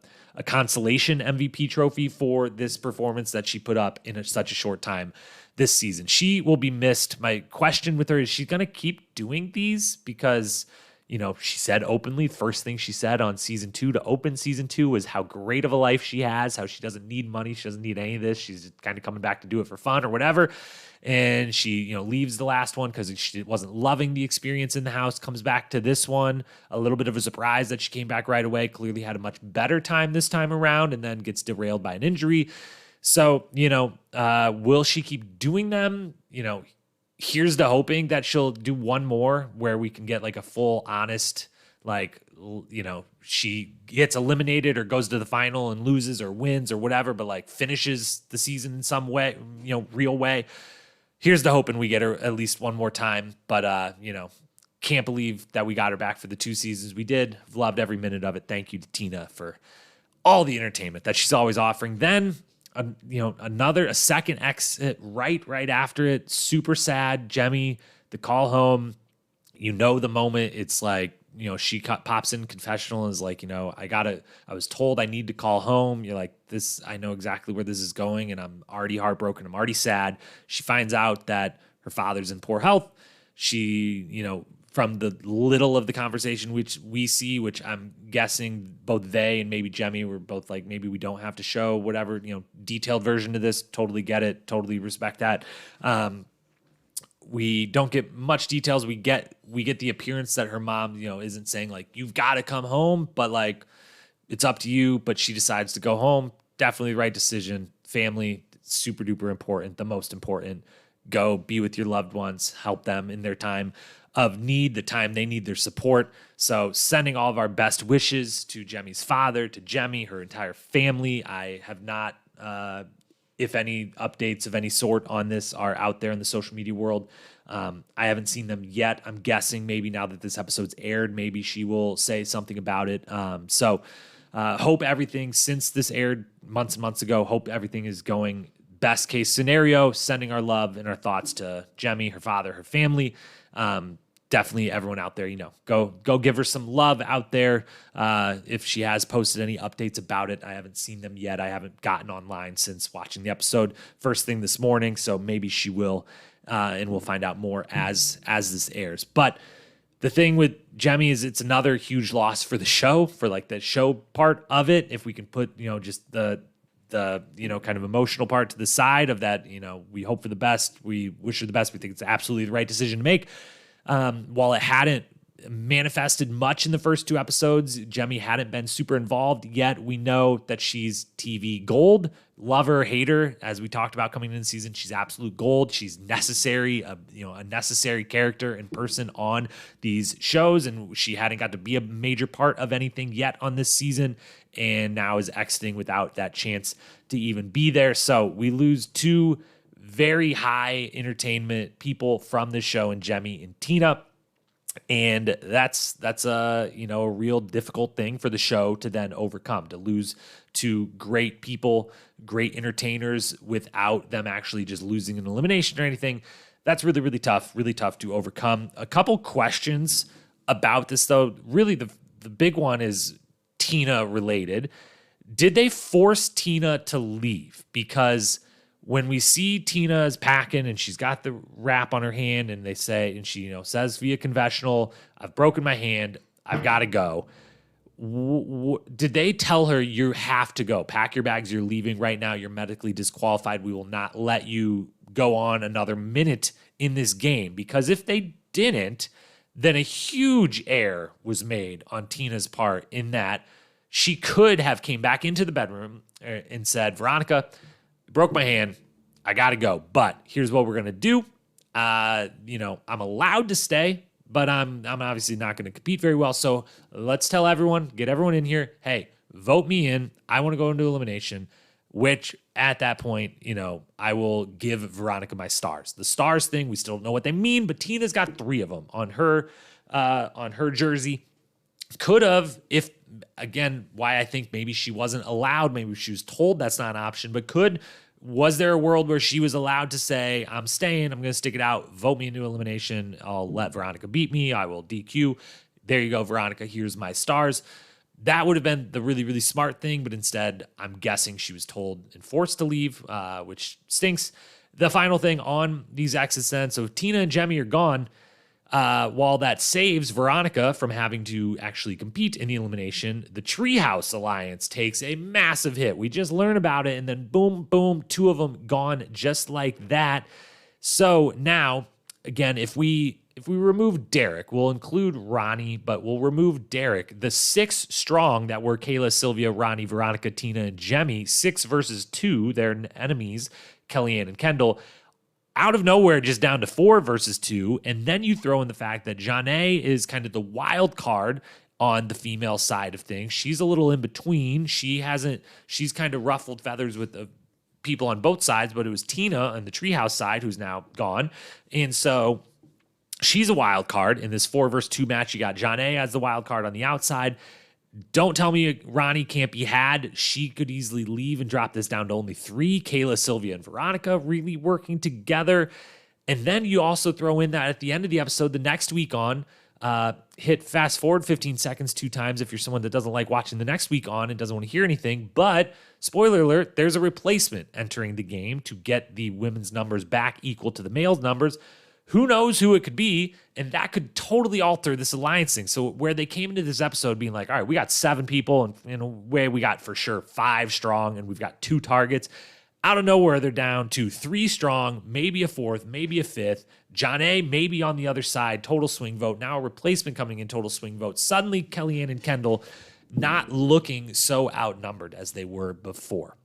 consolation MVP trophy for this performance that she put up in such a short time this season. She will be missed. My question with her is she's going to keep doing these because she said openly, first thing she said on season 2 to open season 2 was how great of a life she has, how she doesn't need money. She doesn't need any of this. She's kind of coming back to do it for fun or whatever. And she, leaves the last one because she wasn't loving the experience in the house, comes back to this one. A little bit of a surprise that she came back right away, clearly had a much better time this time around, and then gets derailed by an injury. So, will she keep doing them? Here's the hoping that she'll do one more where we can get like a full honest, she gets eliminated or goes to the final and loses or wins or whatever, but like finishes the season in some way, real way. Here's the hoping we get her at least one more time. But, can't believe that we got her back for the 2 seasons we did. I've loved every minute of it. Thank you to Tina for all the entertainment that she's always offering. Then a second exit right after it. Super sad. Jemmye, the call home, the moment it's like, she pops in confessional and is like, I was told I need to call home. You're like, this, I know exactly where this is going and I'm already heartbroken. I'm already sad. She finds out that her father's in poor health. She, from the little of the conversation which we see, which I'm guessing both they and maybe Jemmye were both like, maybe we don't have to show whatever, detailed version of this. Totally get it. Totally respect that. We don't get much details. We get the appearance that her mom, isn't saying like, you've got to come home, but like, it's up to you. But she decides to go home. Definitely the right decision. Family, super duper important. The most important. Go be with your loved ones, help them in their time of need, the time they need their support. So sending all of our best wishes to Jemmye's father, to Jemmye, her entire family. I have not, if any updates of any sort on this are out there in the social media world. I haven't seen them yet. I'm guessing maybe now that this episode's aired, maybe she will say something about it. Hope everything since this aired months and months ago, hope everything is going best case scenario, sending our love and our thoughts to Jemmye, her father, her family. Definitely everyone out there, go give her some love out there. If she has posted any updates about it, I haven't seen them yet. I haven't gotten online since watching the episode first thing this morning. So maybe she will, and we'll find out more as this airs. But the thing with Jemmye is it's another huge loss for the show, for like the show part of it. If we can put, just the kind of emotional part to the side of that, we hope for the best. We wish her the best. We think it's absolutely the right decision to make. While it hadn't manifested much in the first 2 episodes, Jemmye hadn't been super involved yet. We know that she's TV gold. Love her, hate her, as we talked about coming into the season. She's absolute gold. She's necessary, a necessary character and person on these shows, and she hadn't got to be a major part of anything yet on this season, and now is exiting without that chance to even be there. So we lose 2 very high entertainment people from the show in Jemmye and Tina. And that's a real difficult thing for the show to then overcome, to lose 2 great people, great entertainers without them actually just losing an elimination or anything. That's really, really tough to overcome. A couple questions about this though. Really the big one is Tina related. Did they force Tina to leave? Because when we see Tina is packing and she's got the wrap on her hand and they say, and she, says via confessional, I've broken my hand, I've got to go. Did they tell her you have to go? Pack your bags, you're leaving right now, you're medically disqualified. We will not let you go on another minute in this game. Because if they didn't, then a huge error was made on Tina's part in that she could have came back into the bedroom and said, Veronica, broke my hand, I gotta go. But here's what we're gonna do. I'm allowed to stay, but I'm obviously not gonna compete very well. So let's tell everyone, get everyone in here. Hey, vote me in. I want to go into elimination, which at that point, I will give Veronica my stars. The stars thing, we still don't know what they mean, but Tina's got 3 of them on her jersey. Could have, if again, why I think maybe she wasn't allowed, maybe she was told that's not an option, but was there a world where she was allowed to say, I'm staying, I'm going to stick it out, vote me into elimination, I'll let Veronica beat me, I will DQ. There you go, Veronica, here's my stars. That would have been the really, really smart thing, but instead, I'm guessing she was told and forced to leave, which stinks. The final thing on these exits then, so Tina and Jemmye are gone. While that saves Veronica from having to actually compete in the elimination, the Treehouse Alliance takes a massive hit. We just learn about it, and then boom, boom, 2 of them gone just like that. So now, again, if we remove Derek, we'll include Ronnie, but we'll remove Derek. The 6 strong that were Kayla, Sylvia, Ronnie, Veronica, Tina, and Jemmye, 6 versus 2, their enemies, Kellyanne and Kendall, out of nowhere, just down to 4 versus 2. And then you throw in the fact that Janae is kind of the wild card on the female side of things. She's a little in between. She's kind of ruffled feathers with the people on both sides, but it was Tina on the Treehouse side who's now gone. And so she's a wild card in this 4 versus 2 match. You got Janae as the wild card on the outside. Don't tell me Ronnie can't be had. She could easily leave and drop this down to only 3. Kayla, Sylvia, and Veronica really working together. And then you also throw in that at the end of the episode, the next week on, hit fast forward 15 seconds 2 times if you're someone that doesn't like watching the next week on and doesn't want to hear anything. But spoiler alert, there's a replacement entering the game to get the women's numbers back equal to the male's numbers. Who knows who it could be, and that could totally alter this alliance thing. So where they came into this episode being like, all right, we got 7 people, and in a way we got for sure 5 strong, and we've got 2 targets. Out of nowhere, they're down to 3 strong, maybe a 4th, maybe a 5th. Janae maybe on the other side, total swing vote. Now a replacement coming in, total swing vote. Suddenly, Kellyanne and Kendall not looking so outnumbered as they were before.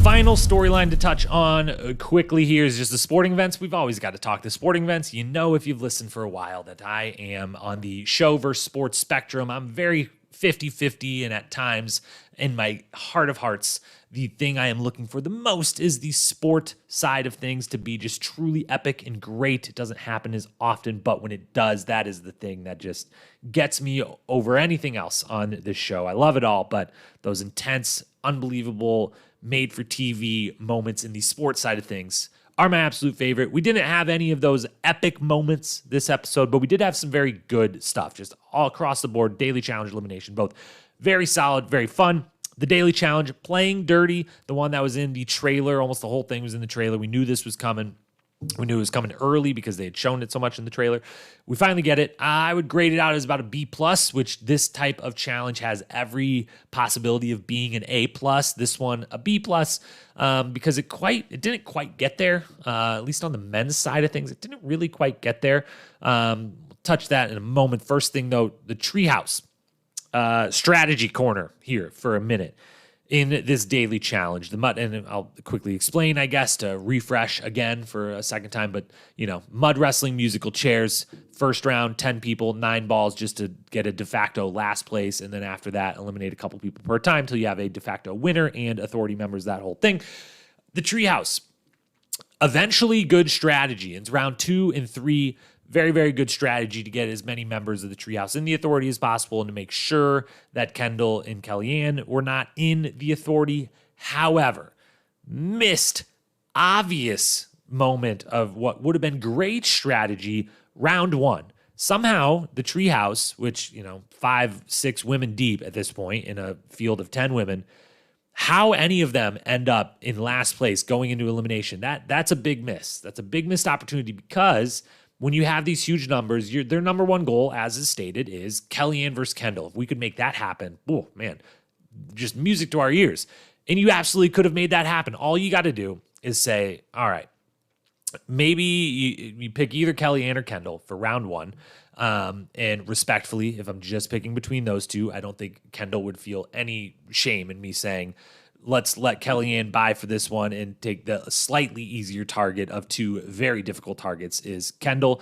Final storyline to touch on quickly here is just the sporting events. We've always got to talk the sporting events. You know, if you've listened for a while, that I am on the show versus sports spectrum. I'm very 50-50, and at times, in my heart of hearts, the thing I am looking for the most is the sport side of things to be just truly epic and great. It doesn't happen as often, but when it does, that is the thing that just gets me over anything else on this show. I love it all, but those intense, unbelievable, made-for-TV moments in the sports side of things are my absolute favorite. We didn't have any of those epic moments this episode, but we did have some very good stuff, just all across the board. Daily challenge elimination, both very solid, very fun. The daily challenge, playing dirty, the one that was in the trailer, almost the whole thing was in the trailer. We knew this was coming. We knew it was coming early because they had shown it so much in the trailer. We finally get it. I would grade it out as about a B+, which this type of challenge has every possibility of being an A+. This one, a B+, because it didn't quite get there, at least on the men's side of things. It didn't really quite get there. We'll touch that in a moment. First thing, though, the Treehouse strategy corner here for a minute. In this daily challenge, and I'll quickly explain, I guess, to refresh again for a second time, but, mud wrestling musical chairs, first round, 10 people, 9 balls just to get a de facto last place, and then after that, eliminate a couple people per time until you have a de facto winner and authority members, that whole thing. The Treehouse, eventually good strategy. In round 2 and 3, very, very good strategy to get as many members of the Treehouse in the authority as possible and to make sure that Kendall and Kellyanne were not in the authority. However, missed obvious moment of what would have been great strategy round 1. Somehow the Treehouse, which, 5, 6 women deep at this point in a field of 10 women, how any of them end up in last place going into elimination, that's a big miss. That's a big missed opportunity because when you have these huge numbers, their number one goal, as is stated, is Kellyanne versus Kendall. If we could make that happen, oh, man, just music to our ears. And you absolutely could have made that happen. All you got to do is say, all right, maybe you pick either Kellyanne or Kendall for round 1. And respectfully, if I'm just picking between those two, I don't think Kendall would feel any shame in me saying, let's let Kellyanne buy for this one and take the slightly easier target of 2 very difficult targets is Kendall.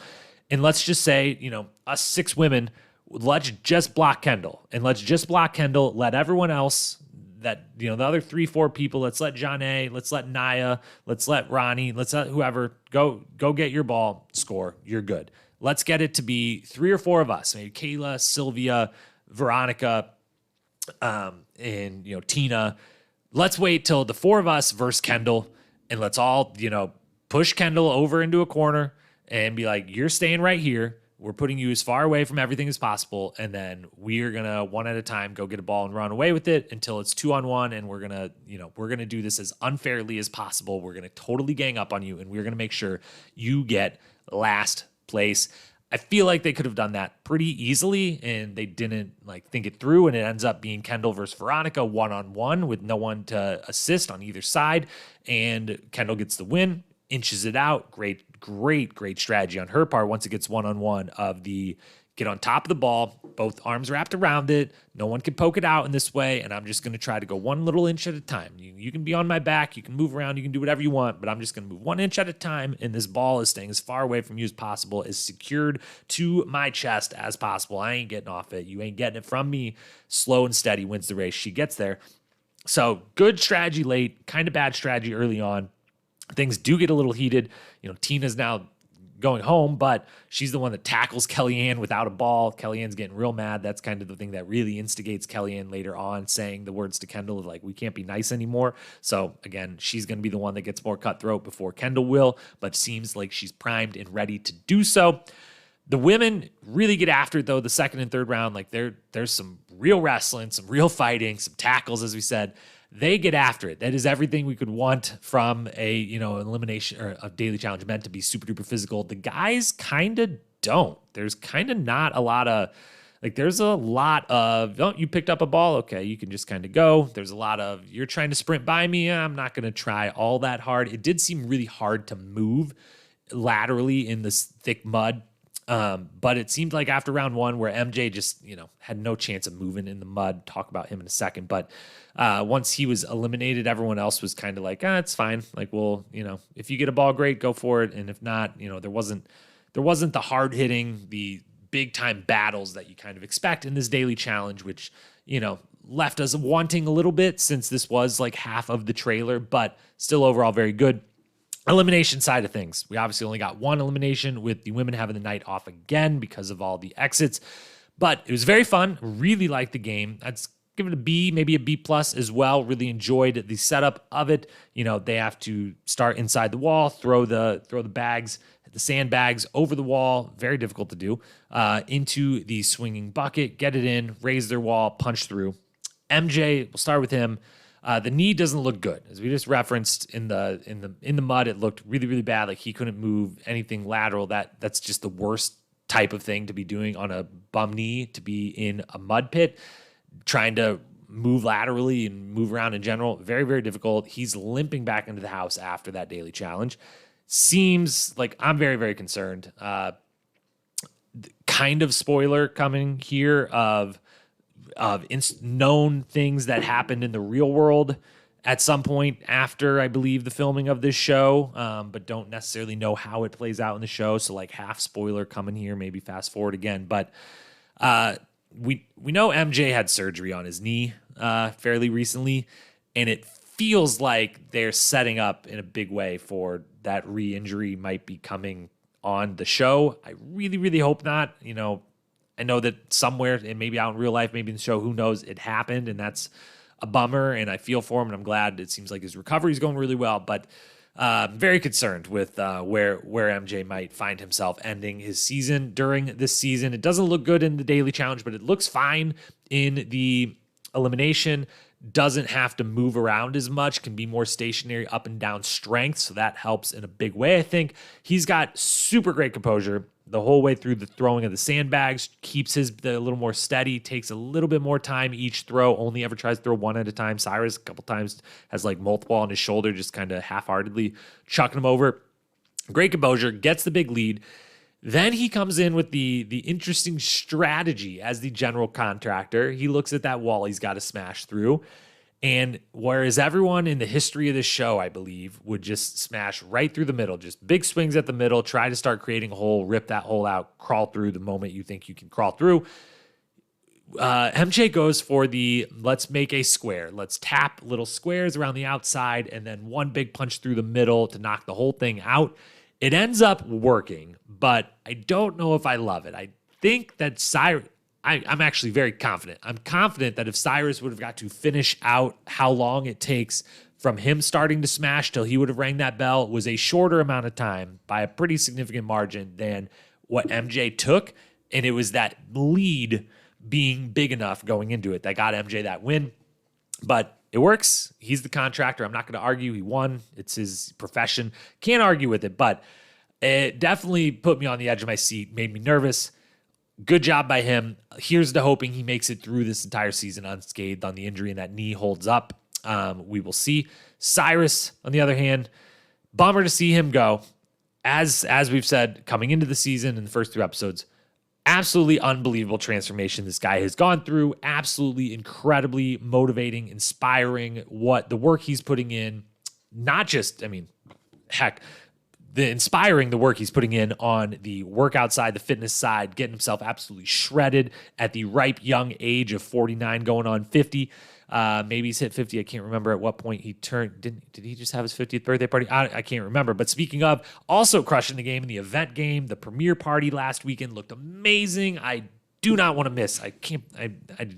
And let's just say, us 6 women let's just block Kendall, and let's just block Kendall. Let everyone else that, the other 3-4 people, let's let Janae, let's let Naya, let's let Ronnie, let's let whoever go get your ball, score. You're good. Let's get it to be 3 or 4 of us, maybe Kayla, Sylvia, Veronica, and Tina. Let's wait till the 4 of us versus Kendall, and let's all push Kendall over into a corner and be like, you're staying right here. We're putting you as far away from everything as possible, and then we're gonna one at a time go get a ball and run away with it until it's 2-on-1, and we're gonna do this as unfairly as possible. We're gonna totally gang up on you, and we're gonna make sure you get last place. I feel like they could have done that pretty easily, and they didn't think it through, and it ends up being Kendall versus Veronica 1-on-1 with no one to assist on either side, and Kendall gets the win, inches it out. Great strategy on her part once it gets 1-on-1 of the get on top of the ball, both arms wrapped around it. No one can poke it out in this way, and I'm just going to try to go 1 little inch at a time. You can be on my back, you can move around, you can do whatever you want, but I'm just going to move 1 inch at a time, and this ball is staying as far away from you as possible, as secured to my chest as possible. I ain't getting off it. You ain't getting it from me. Slow and steady wins the race. She gets there. So good strategy late, kind of bad strategy early on. Things do get a little heated. Tina's now going home, but she's the one that tackles Kellyanne without a ball. Kellyanne's getting real mad. That's kind of the thing that really instigates Kellyanne later on, saying the words to Kendall of we can't be nice anymore. So again, she's going to be the one that gets more cutthroat before Kendall will, but seems like she's primed and ready to do so. The women really get after it, though, the second and third round. There's some real wrestling, some real fighting, some tackles, as we said. They get after it. That is everything we could want from an elimination or a daily challenge meant to be super duper physical. The guys kind of don't. There's kind of not a lot of, there's a lot of, oh, you picked up a ball. Okay, you can just kind of go. There's a lot of, you're trying to sprint by me. I'm not going to try all that hard. It did seem really hard to move laterally in this thick mud. But it seemed like after round 1 where MJ just, had no chance of moving in the mud. Talk about him in a second. But once he was eliminated, everyone else was kind of it's fine. If you get a ball, great, go for it. And if not, there wasn't the hard hitting, the big time battles that you kind of expect in this daily challenge, which, left us wanting a little bit since this was half of the trailer, but still overall very good. Elimination side of things. We obviously only got 1 elimination, with the women having the night off again because of all the exits. But it was very fun. Really liked the game. I'd give it a B, maybe a B+ as well. Really enjoyed the setup of it. They have to start inside the wall, throw the bags, the sandbags over the wall. Very difficult to do. Into the swinging bucket, get it in, raise their wall, punch through. MJ, we'll start with him. The knee doesn't look good, as we just referenced in the mud. It looked really, really bad. He couldn't move anything lateral. That's just the worst type of thing to be doing on a bum knee, to be in a mud pit, trying to move laterally and move around in general. Very, very difficult. He's limping back into the house after that daily challenge. Seems like I'm very, very concerned. Kind of spoiler coming here of known things that happened in the real world at some point after, I believe, the filming of this show, but don't necessarily know how it plays out in the show. So half spoiler coming here, maybe fast forward again. But we know MJ had surgery on his knee fairly recently, and it feels like they're setting up in a big way for that re-injury might be coming on the show. I really, really hope not. I know that somewhere, and maybe out in real life, maybe in the show, who knows, it happened, and that's a bummer, and I feel for him, and I'm glad. It seems like his recovery is going really well, but very concerned with where MJ might find himself ending his season during this season. It doesn't look good in the daily challenge, but it looks fine in the elimination. Doesn't have to move around as much, can be more stationary up and down strength, so that helps in a big way. I think he's got super great composure the whole way through the throwing of the sandbags, keeps a little more steady, takes a little bit more time each throw, only ever tries to throw 1 at a time. Cyrus a couple times has multiple on his shoulder, just kind of half-heartedly chucking them over. Great composure, gets the big lead. Then he comes in with the interesting strategy as the general contractor. He looks at that wall he's got to smash through. And whereas everyone in the history of this show, I believe, would just smash right through the middle, just big swings at the middle, try to start creating a hole, rip that hole out, crawl through the moment you think you can crawl through. MJ goes for the let's make a square. Let's tap little squares around the outside and then one big punch through the middle to knock the whole thing out. It ends up working, but I don't know if I love it. I think that Cyrus, I'm actually very confident. I'm confident that if Cyrus would have got to finish out how long it takes from him starting to smash till he would have rang that bell was a shorter amount of time by a pretty significant margin than what MJ took. And it was that lead being big enough going into it that got MJ that win. But it works. He's the contractor. I'm not going to argue. He won. It's his profession. Can't argue with it, but it definitely put me on the edge of my seat, made me nervous. Good job by him. Here's to hoping he makes it through this entire season unscathed on the injury and that knee holds up. We will see. Cyrus, on the other hand, bummer to see him go. As we've said, coming into the season in the first 2 episodes, absolutely unbelievable transformation this guy has gone through. Absolutely incredibly motivating, inspiring what the work he's putting in. Not just, the work he's putting in on the workout side, the fitness side, getting himself absolutely shredded at the ripe young age of 49 going on 50. Maybe he's hit 50. I can't remember at what point he turned. Did he just have his 50th birthday party? I can't remember. But speaking of, also crushing the game in the event game, the premiere party last weekend looked amazing. I do not want to miss.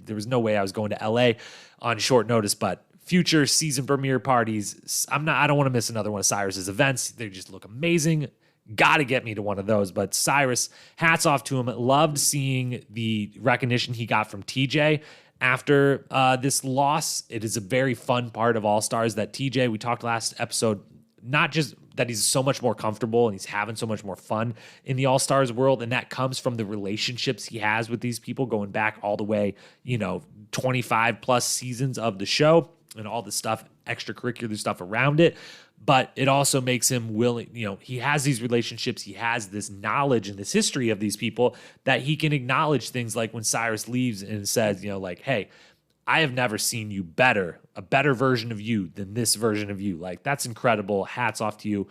There was no way I was going to LA on short notice, but future season premiere parties, I don't want to miss another one of Cyrus's events. They just look amazing. Got to get me to one of those. But Cyrus, hats off to him. Loved seeing the recognition he got from TJ after this loss. It is a very fun part of All-Stars that TJ, we talked last episode, not just that he's so much more comfortable and he's having so much more fun in the All-Stars world, and that comes from the relationships he has with these people going back all the way, 25 plus seasons of the show and all the stuff, extracurricular stuff around it. But it also makes him willing, he has these relationships, he has this knowledge and this history of these people that he can acknowledge things like when Cyrus leaves and says, hey, I have never seen you a better version of you than this version of you. Like, that's incredible. Hats off to you.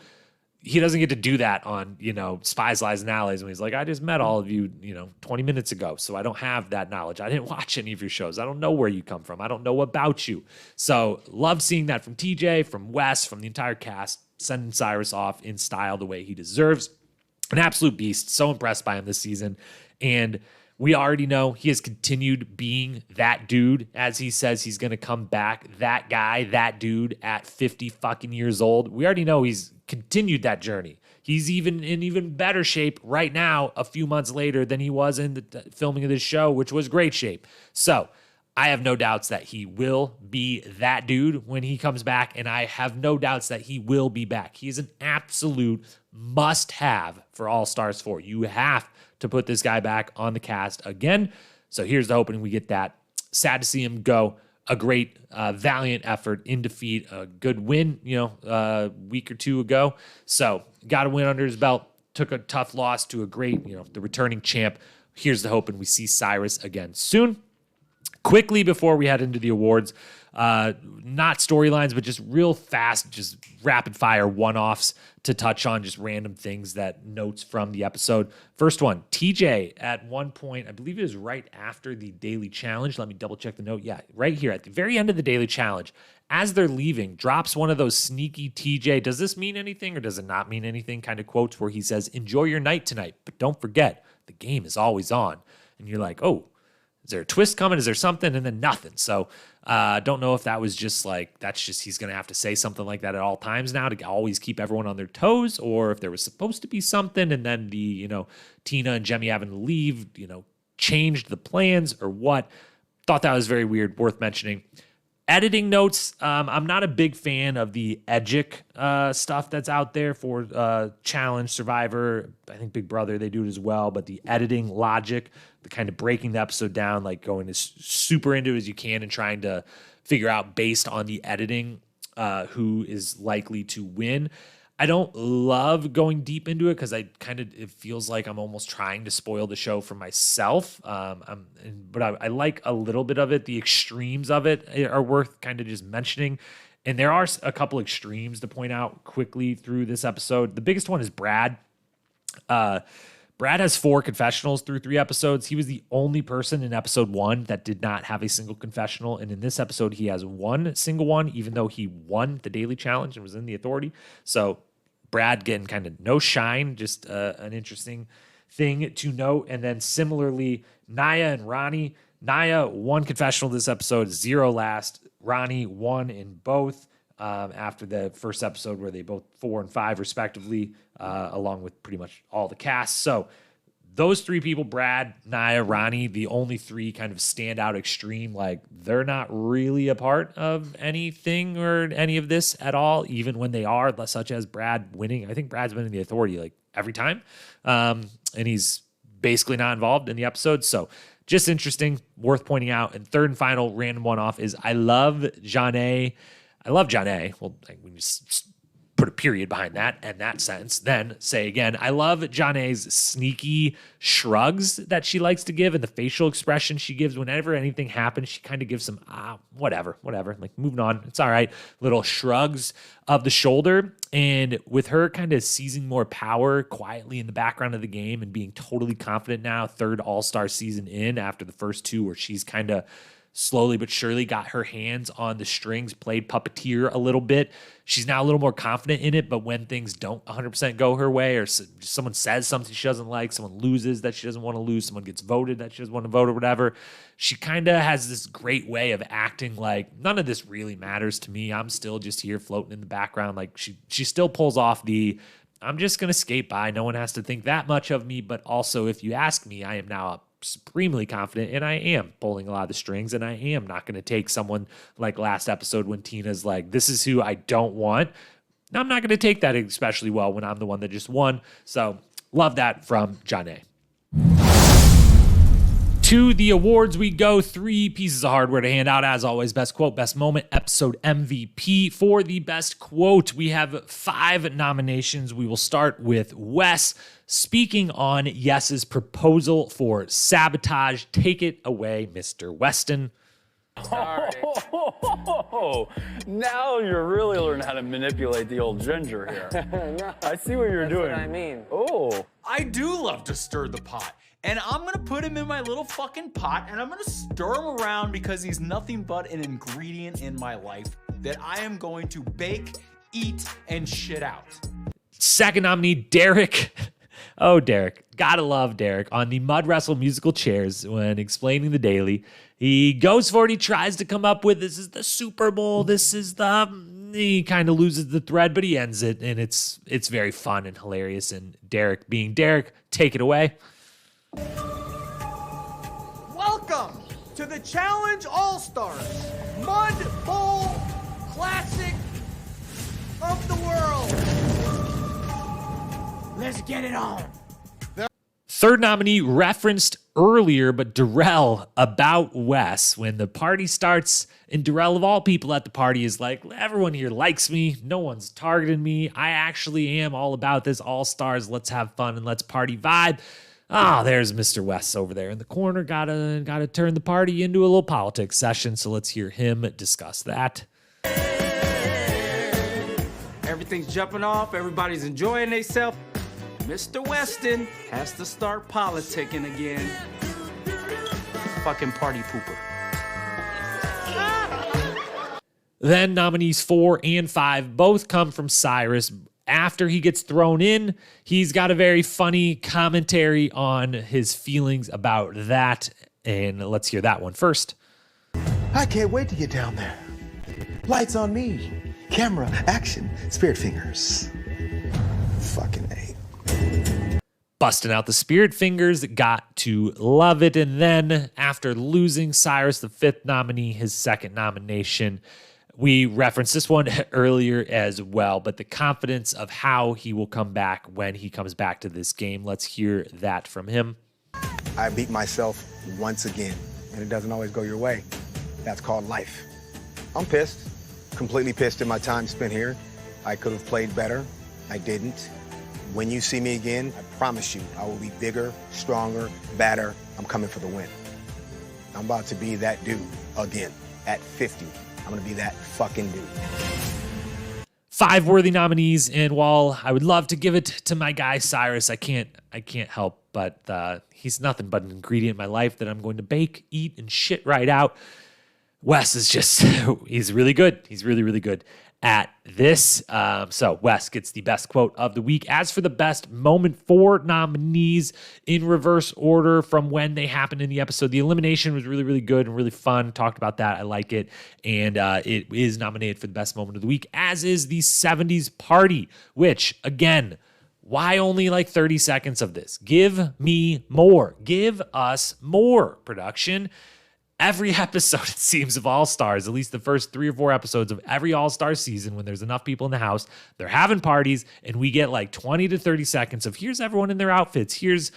He doesn't get to do that on, Spies, Lies, and Allies when he's like, I just met all of you, 20 minutes ago, so I don't have that knowledge. I didn't watch any of your shows. I don't know where you come from. I don't know about you. So loved seeing that from TJ, from Wes, from the entire cast, sending Cyrus off in style the way he deserves. An absolute beast. So impressed by him this season. And we already know he has continued being that dude, as he says he's going to come back, that guy, that dude at 50 fucking years old. We already know he's continued that journey. He's even in even better shape right now, a few months later, than he was in the filming of this show, which was great shape. So I have no doubts that he will be that dude when he comes back, and I have no doubts that he will be back. He is an absolute must-have for All-Stars 4. You have to put this guy back on the cast again. So here's the hoping we get that. Sad to see him go. A great, valiant effort in defeat. A good win, a week or two ago. So got a win under his belt. Took a tough loss to a great, the returning champ. Here's the hoping we see Cyrus again soon. Quickly before we head into the awards, not storylines, but just real fast, just rapid fire one-offs to touch on, just random things that notes from the episode. First one, TJ at one point, I believe it was right after the Daily Challenge. Let me double check the note. Yeah, right here at the very end of the Daily Challenge, as they're leaving, drops one of those sneaky TJ, does this mean anything or does it not mean anything kind of quotes where he says, enjoy your night tonight, but don't forget, the game is always on. And you're like, oh, is there a twist coming? Is there something? And then nothing. So don't know if that was just like, that's just, he's going to have to say something like that at all times now to always keep everyone on their toes, or if there was supposed to be something and then the, Tina and Jemmy having to leave, changed the plans or what. Thought that was very weird, worth mentioning. Editing notes, I'm not a big fan of the Edgic stuff that's out there for Challenge, Survivor. I think Big Brother, they do it as well. But the editing logic, the kind of breaking the episode down, like going as super into it as you can and trying to figure out based on the editing who is likely to win. I don't love going deep into it because it feels like I'm almost trying to spoil the show for myself. But I like a little bit of it. The extremes of it are worth kind of just mentioning. And there are a couple extremes to point out quickly through this episode. The biggest one is Brad. Brad has 4 confessionals through 3 episodes. He was the only person in episode 1 that did not have a single confessional. And in this episode, he has one single one, even though he won the daily challenge and was in the authority. So Brad getting kind of no shine, just an interesting thing to note. And then similarly, Naya and Ronnie. Naya, 1 confessional this episode, 0 last. Ronnie, 1 in both. After the first episode where they both 4 and 5 respectively, along with pretty much all the cast. So those 3 people, Brad, Naya, Ronnie, the only 3 kind of stand out extreme. Like they're not really a part of anything or any of this at all, even when they are, such as Brad winning. I think Brad's been in the authority like every time. And he's basically not involved in the episode. So just interesting, worth pointing out. And third and final random one off is I love Janae. I love Janae. Well, we just put a period behind that and that sentence. Then say again, I love Janae's sneaky shrugs that she likes to give and the facial expression she gives whenever anything happens. She kind of gives some, whatever, like moving on. It's all right. Little shrugs of the shoulder. And with her kind of seizing more power quietly in the background of the game and being totally confident now, 3rd All-Star season in after the first 2 where she's kind of slowly but surely got her hands on the strings, played puppeteer a little bit. She's now a little more confident in it, but when things don't 100% go her way or someone says something she doesn't like, someone loses that she doesn't want to lose, someone gets voted that she doesn't want to vote or whatever, she kind of has this great way of acting like none of this really matters to me. I'm still just here floating in the background. Like she still pulls off the I'm just going to skate by. No one has to think that much of me, but also if you ask me, I am now supremely confident and I am pulling a lot of the strings and I am not going to take someone like last episode when Tina's like, this is who I don't want. I'm not going to take that especially well when I'm the one that just won. So love that from Janae. To the awards we go. 3 pieces of hardware to hand out. As always, best quote, best moment, episode MVP. For the best quote, we have 5 nominations. We will start with Wes speaking on Yes's proposal for sabotage. Take it away, Mr. Weston. Sorry. Oh, now you're really learning how to manipulate the old ginger here. No, I see what you're doing. That's what I mean. Oh. I do love to stir the pot. And I'm gonna put him in my little fucking pot and I'm gonna stir him around because he's nothing but an ingredient in my life that I am going to bake, eat, and shit out. Second nominee, Derek. Oh, Derek. Gotta love Derek. On the Mud Wrestle musical chairs when explaining the daily, he goes for it. He tries to come up with, this is the Super Bowl. This is he kind of loses the thread, but he ends it. And it's very fun and hilarious. And Derek being Derek, take it away. Welcome to the Challenge All-Stars Mud Bowl Classic of the World. Let's get it on. Third nominee referenced earlier, but Darrell about Wes. When the party starts, and Darrell of all people at the party is like, everyone here likes me. No one's targeting me. I actually am all about this All-Stars. Let's have fun and let's party vibe. There's Mr. West over there in the corner. Gotta turn the party into a little politics session. So let's hear him discuss that. Everything's jumping off. Everybody's enjoying themselves. Mr. Weston has to start politicking again. Fucking party pooper. Then nominees 4 and 5 both come from Cyrus. After he gets thrown in, he's got a very funny commentary on his feelings about that. And let's hear that one first. I can't wait to get down there. Lights on me. Camera, action, spirit fingers. Fucking A. Busting out the spirit fingers, got to love it. And then after losing Cyrus, the 5th nominee, his 2nd nomination, we referenced this one earlier as well, but the confidence of how he will come back when he comes back to this game. Let's hear that from him. I beat myself once again, and it doesn't always go your way. That's called life. I'm pissed, completely pissed at my time spent here. I could have played better. I didn't. When you see me again, I promise you, I will be bigger, stronger, badder. I'm coming for the win. I'm about to be that dude again at 50. I'm gonna be that fucking dude. 5 worthy nominees, and while I would love to give it to my guy Cyrus, I can't help but he's nothing but an ingredient in my life that I'm going to bake, eat, and shit right out. Wes is just, he's really good. He's really, really good at this. So Wes gets the best quote of the week. As for the best moment, 4 nominees in reverse order from when they happened in the episode. The elimination was really, really good and really fun. Talked about that. I like it. And it is nominated for the best moment of the week, as is the 70s party, which, again, why only like 30 seconds of this? Give me more. Give us more, production. Every episode, it seems, of All-Stars, at least the first 3 or 4 episodes of every All-Star season, when there's enough people in the house, they're having parties, and we get like 20 to 30 seconds of here's everyone in their outfits. Here's,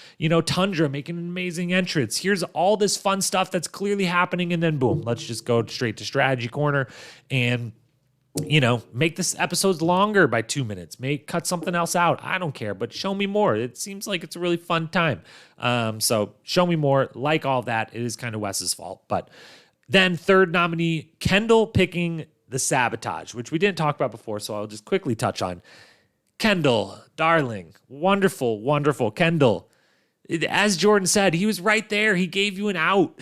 Tundra making an amazing entrance. Here's all this fun stuff that's clearly happening, and then boom, let's just go straight to strategy corner and make this episodes longer by 2 minutes. Cut something else out. I don't care, but show me more. It seems like it's a really fun time. So show me more. Like all that, it is kind of Wes's fault. But then third nominee, Kendall picking the sabotage, which we didn't talk about before, so I'll just quickly touch on. Kendall, darling, wonderful, wonderful Kendall. As Jordan said, he was right there. He gave you an out.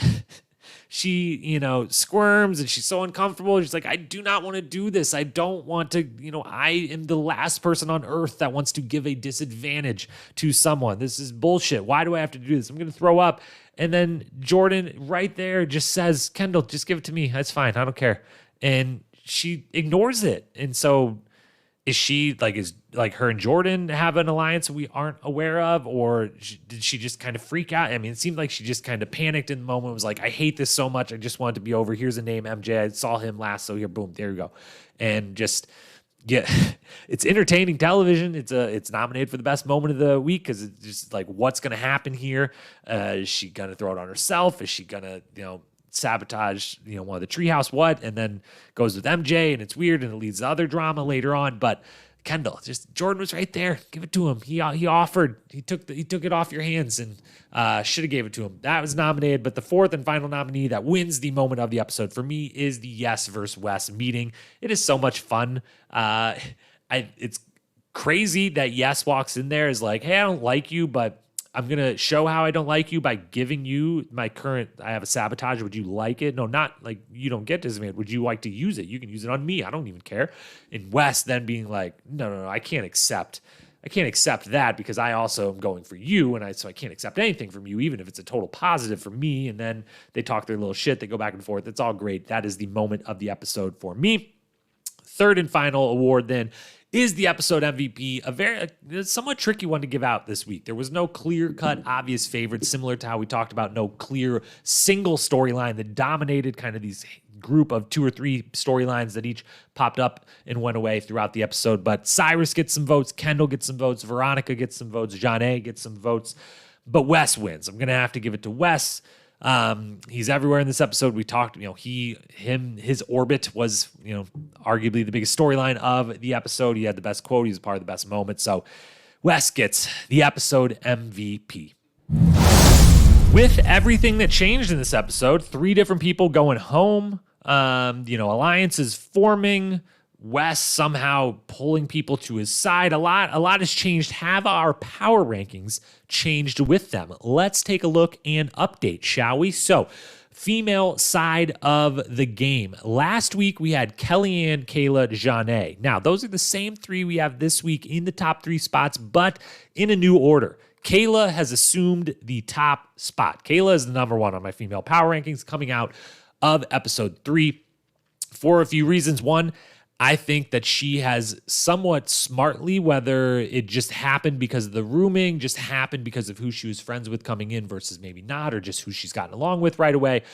She, squirms and she's so uncomfortable. She's like, I do not want to do this. I don't want to, I am the last person on earth that wants to give a disadvantage to someone. This is bullshit. Why do I have to do this? I'm going to throw up. And then Jordan right there just says, Kendall, just give it to me. That's fine. I don't care. And she ignores it. And so is her and Jordan have an alliance we aren't aware of, or did she just kind of freak out? I mean, it seemed like she just kind of panicked in the moment. It was like, I hate this so much. I just want it to be over. Here's a name, MJ. I saw him last, so here, boom, there you go. And just, yeah, it's entertaining television. It's nominated for the best moment of the week because it's just like, what's going to happen here? Is she going to throw it on herself? Is she going to, sabotage, one of the Treehouse and then goes with MJ, and it's weird, and it leads to other drama later on. But Kendall, just Jordan was right there. Give it to him. He offered. He took it off your hands, and should have gave it to him. That was nominated. But the fourth and final nominee that wins the moment of the episode for me is the Yes versus Wes meeting. It is so much fun. It's crazy that Yes walks in there is like, hey, I don't like you, but I'm going to show how I don't like you by giving you I have a sabotage. Would you like it? No, not like you don't get disadvantage. Would you like to use it? You can use it on me. I don't even care. And Wes then being like, no, I can't accept that because I also am going for you. So I can't accept anything from you, even if it's a total positive for me. And then they talk their little shit. They go back and forth. It's all great. That is the moment of the episode for me. Third and final award then is the episode MVP, a somewhat tricky one to give out this week. There was no clear-cut, obvious favorite, similar to how we talked about no clear single storyline that dominated kind of these group of 2 or 3 storylines that each popped up and went away throughout the episode. But Cyrus gets some votes, Kendall gets some votes, Veronica gets some votes, Janae gets some votes, but Wes wins. I'm going to have to give it to Wes. He's everywhere in this episode. We talked, his orbit was, arguably the biggest storyline of the episode. He had the best quote. He's part of the best moment. So Wes gets the episode MVP. With everything that changed in this episode, 3 different people going home, alliances forming, Wes somehow pulling people to his side. A lot has changed. Have our power rankings changed with them? Let's take a look and update, shall we? So, female side of the game. Last week, we had Kellyanne, Kayla, Janae. Now, those are the same 3 we have this week in the top 3 spots, but in a new order. Kayla has assumed the top spot. Kayla is the number 1 on my female power rankings coming out of episode 3 for a few reasons. One, I think that she has somewhat smartly, whether it just happened because of the rooming, just happened because of who she was friends with coming in versus maybe not, or just who she's gotten along with right away.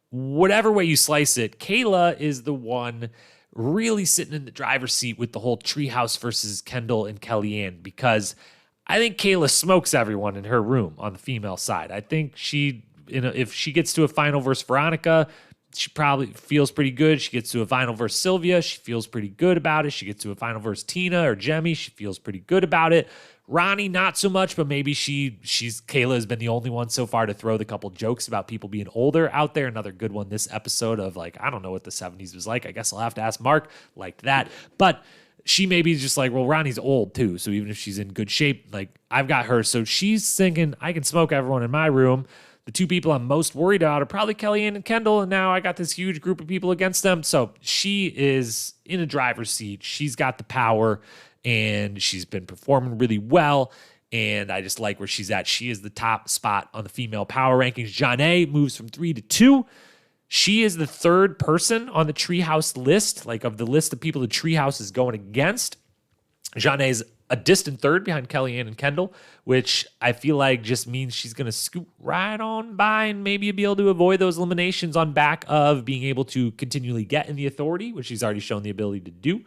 Whatever way you slice it, Kayla is the one really sitting in the driver's seat with the whole Treehouse versus Kendall and Kellyanne, because I think Kayla smokes everyone in her room on the female side. I think if she gets to a final versus Veronica, she probably feels pretty good. She gets to a final versus Sylvia. She feels pretty good about it. She gets to a final versus Tina or Jemmy. She feels pretty good about it. Ronnie, not so much, but maybe Kayla has been the only one so far to throw the couple jokes about people being older out there. Another good one this episode of I don't know what the 70s was like. I guess I'll have to ask Mark like that. But she may be just like, well, Ronnie's old too. So even if she's in good shape, like I've got her. So she's thinking I can smoke everyone in my room. The two people I'm most worried about are probably Kellyanne and Kendall. And now I got this huge group of people against them. So she is in a driver's seat. She's got the power and she's been performing really well. And I just like where she's at. She is the top spot on the female power rankings. Janae moves from 3 to 2. She is the third person on the Treehouse list, like of the list of people the Treehouse is going against. Janae is a distant third behind Kellyanne and Kendall, which I feel like just means she's going to scoot right on by and maybe be able to avoid those eliminations on back of being able to continually get in the authority, which she's already shown the ability to do,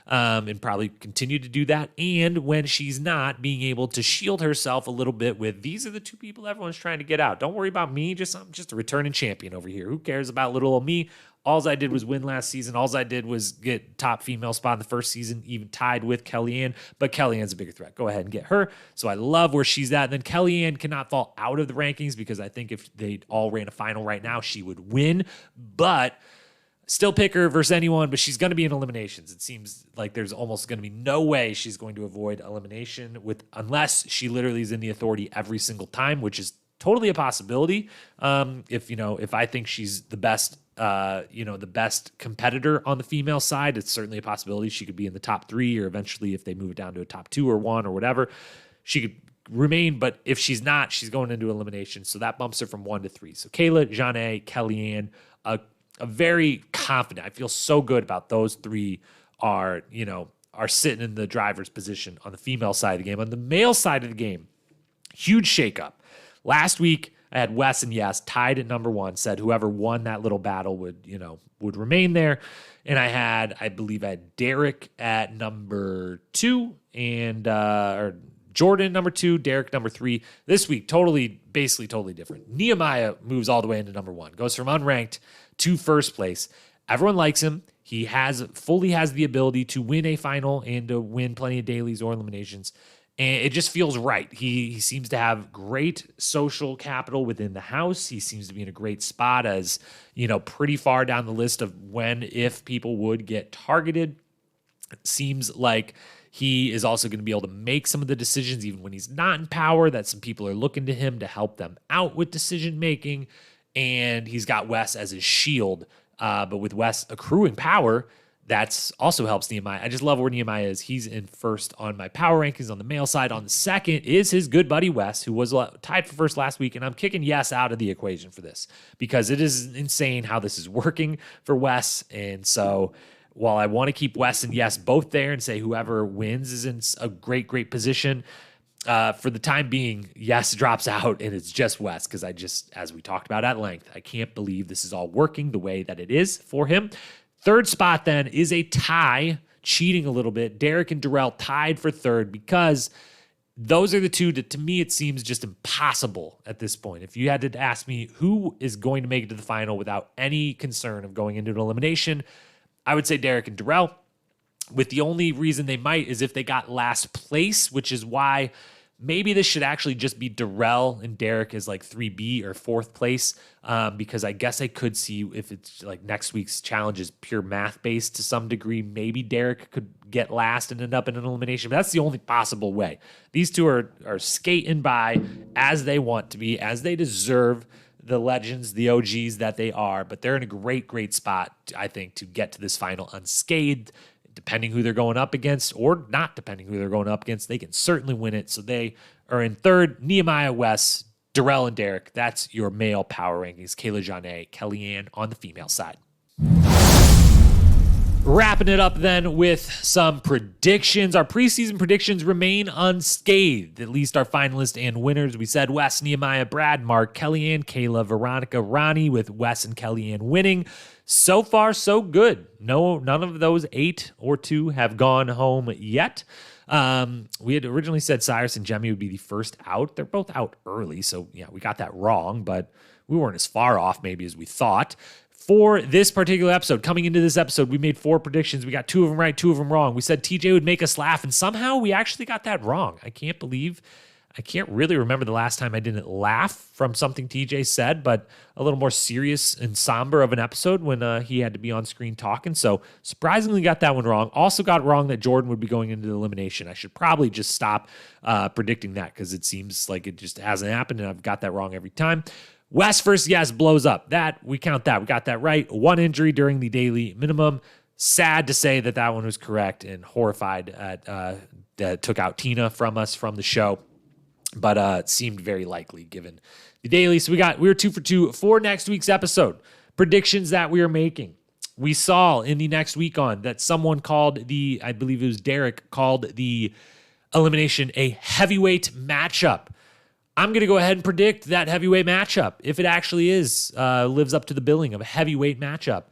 and probably continue to do that. And when she's not, being able to shield herself a little bit with, these are the two people everyone's trying to get out. Don't worry about me. I'm just a returning champion over here. Who cares about little old me? All I did was win last season. All I did was get top female spot in the first season, even tied with Kellyanne. But Kellyanne's a bigger threat. Go ahead and get her. So I love where she's at. And then Kellyanne cannot fall out of the rankings because I think if they all ran a final right now, she would win. But still pick her versus anyone, but she's going to be in eliminations. It seems like there's almost going to be no way she's going to avoid elimination unless she literally is in the authority every single time, which is totally a possibility. If I think she's the best, the best competitor on the female side, it's certainly a possibility she could be in the top 3, or eventually if they move it down to a top 2 or 1 or whatever, she could remain. But if she's not, she's going into elimination. So that bumps her from 1 to 3. So Kayla, Janae, Kellyanne, a very confident. I feel so good about those 3 are sitting in the driver's position on the female side of the game. On the male side of the game, huge shakeup. Last week, I had Wes and Yes tied at number 1, said whoever won that little battle would remain there. And I believe I had Derek at number 2 or Jordan number 2, Derek number 3. This week, basically totally different. Nehemiah moves all the way into number 1, goes from unranked to first place. Everyone likes him. He fully has the ability to win a final and to win plenty of dailies or eliminations. And it just feels right. He seems to have great social capital within the house. He seems to be in a great spot as, pretty far down the list of if people would get targeted. It seems like he is also going to be able to make some of the decisions even when he's not in power, that some people are looking to him to help them out with decision making. And he's got Wes as his shield. But with Wes accruing power, that's also helps Nehemiah. I just love where Nehemiah is. He's in first on my power rankings on the male side. On the second is his good buddy Wes, who was tied for first last week. And I'm kicking Yes out of the equation for this because it is insane how this is working for Wes. And so while I want to keep Wes and Yes both there and say whoever wins is in a great, great position, for the time being, Yes drops out and it's just Wes because as we talked about at length, I can't believe this is all working the way that it is for him. Third spot then is a tie, cheating a little bit. Derek and Darrell tied for third because those are the two that to me it seems just impossible at this point. If you had to ask me who is going to make it to the final without any concern of going into an elimination, I would say Derek and Darrell. With the only reason they might is if they got last place, which is why maybe this should actually just be Darrell and Derek as like 3B or 4th place, because I guess I could see if it's like next week's challenge is pure math based to some degree, maybe Derek could get last and end up in an elimination. But that's the only possible way. These two are skating by as they want to be, as they deserve, the legends, the OGs that they are. But they're in a great, great spot, I think, to get to this final unscathed. Depending who they're going up against or not depending who they're going up against, they can certainly win it. So they are in third. Nehemiah, Wes, Darrell, and Derek. That's your male power rankings. Kayla, Janae, Kellyanne on the female side. Wrapping it up then with some predictions. Our preseason predictions remain unscathed, at least our finalists and winners. We said Wes, Nehemiah, Brad, Mark, Kellyanne, Kayla, Veronica, Ronnie, with Wes and Kellyanne winning. So far, so good. No, none of those 8 or 2 have gone home yet. We had originally said Cyrus and Jemmy would be the first out. They're both out early, so yeah, we got that wrong, but we weren't as far off maybe as we thought. For this particular episode, coming into this episode, we made 4 predictions. We got 2 of them right, 2 of them wrong. We said TJ would make us laugh, and somehow we actually got that wrong. I can't believe I can't really remember the last time I didn't laugh from something TJ said, but a little more serious and somber of an episode when he had to be on screen talking. So surprisingly got that one wrong. Also got wrong that Jordan would be going into the elimination. I should probably just stop predicting that because it seems like it just hasn't happened and I've got that wrong every time. West versus Yes blows up. That, we count that. We got that right. One injury during the daily minimum. Sad to say that that one was correct and horrified at that took out Tina from us from the show. But it seemed very likely given the daily. So we were 2 for 2 for next week's episode. Predictions that we are making. We saw in the next week on that someone called I believe it was Derek, called the elimination a heavyweight matchup. I'm going to go ahead and predict that heavyweight matchup. If it actually lives up to the billing of a heavyweight matchup.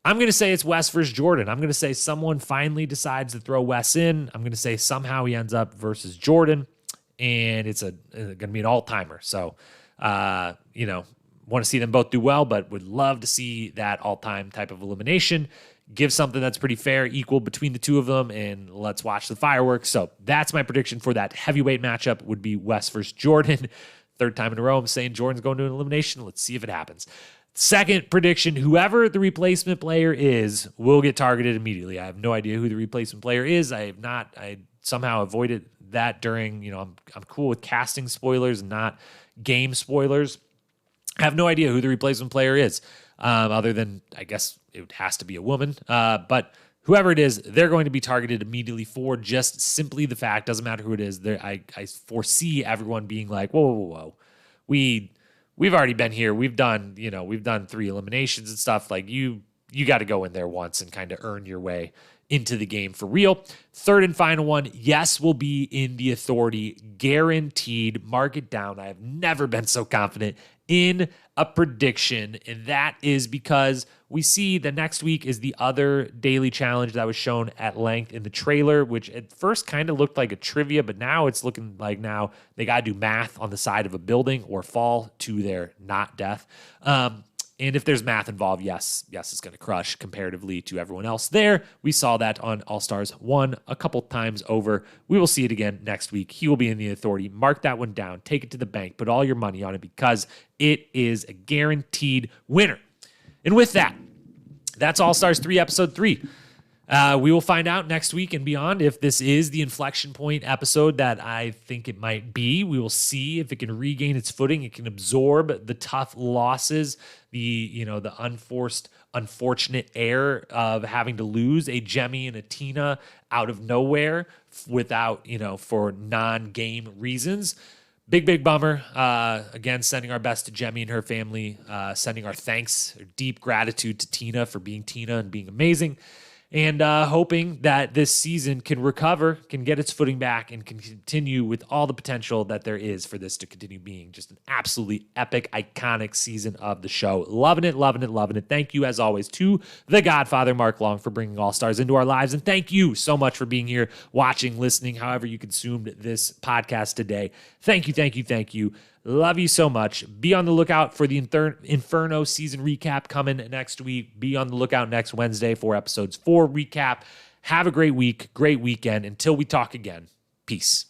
I'm going to say it's Wes versus Jordan. I'm going to say someone finally decides to throw Wes in. I'm going to say somehow he ends up versus Jordan. And it's going to be an all-timer. So, want to see them both do well, but would love to see that all-time type of elimination. Give something that's pretty fair, equal between the two of them, and let's watch the fireworks. So that's my prediction for that heavyweight matchup would be Wes versus Jordan. Third time in a row, I'm saying Jordan's going to an elimination. Let's see if it happens. Second prediction, whoever the replacement player is will get targeted immediately. I have no idea who the replacement player is. I somehow avoided that during, I'm cool with casting spoilers, not game spoilers. I have no idea who the replacement player is, other than I guess it has to be a woman. But whoever it is, they're going to be targeted immediately for just simply the fact, doesn't matter who it is. I foresee everyone being like, whoa. We've already been here. We've done 3 eliminations and stuff. Like you got to go in there once and kind of earn your way into the game for real. Third and final one, Yes will be in the authority, guaranteed. Mark it down. I have never been so confident in a prediction, and that is because we see the next week is the other daily challenge that was shown at length in the trailer, which at first kind of looked like a trivia, but now it's looking like now they got to do math on the side of a building or fall to their not death. And if there's math involved, yes is going to crush comparatively to everyone else there. We saw that on All-Stars 1 a couple times over. We will see it again next week. He will be in the authority. Mark that one down. Take it to the bank. Put all your money on it because it is a guaranteed winner. And with that, that's All-Stars 3, Episode 3. We will find out next week and beyond if this is the inflection point episode that I think it might be. We will see if it can regain its footing. It can absorb the tough losses, the unfortunate error of having to lose a Jemmy and a Tina out of nowhere without, for non-game reasons. Big bummer. Again, sending our best to Jemmy and her family, sending our thanks, our deep gratitude to Tina for being Tina and being amazing. And hoping that this season can recover, can get its footing back, and can continue with all the potential that there is for this to continue being just an absolutely epic, iconic season of the show. Loving it. Thank you, as always, to the Godfather, Mark Long, for bringing All-Stars into our lives. And thank you so much for being here, watching, listening, however you consumed this podcast today. Thank you. Love you so much. Be on the lookout for the Inferno season recap coming next week. Be on the lookout next Wednesday for episodes 4 recap. Have a great week, great weekend. Until we talk again, peace.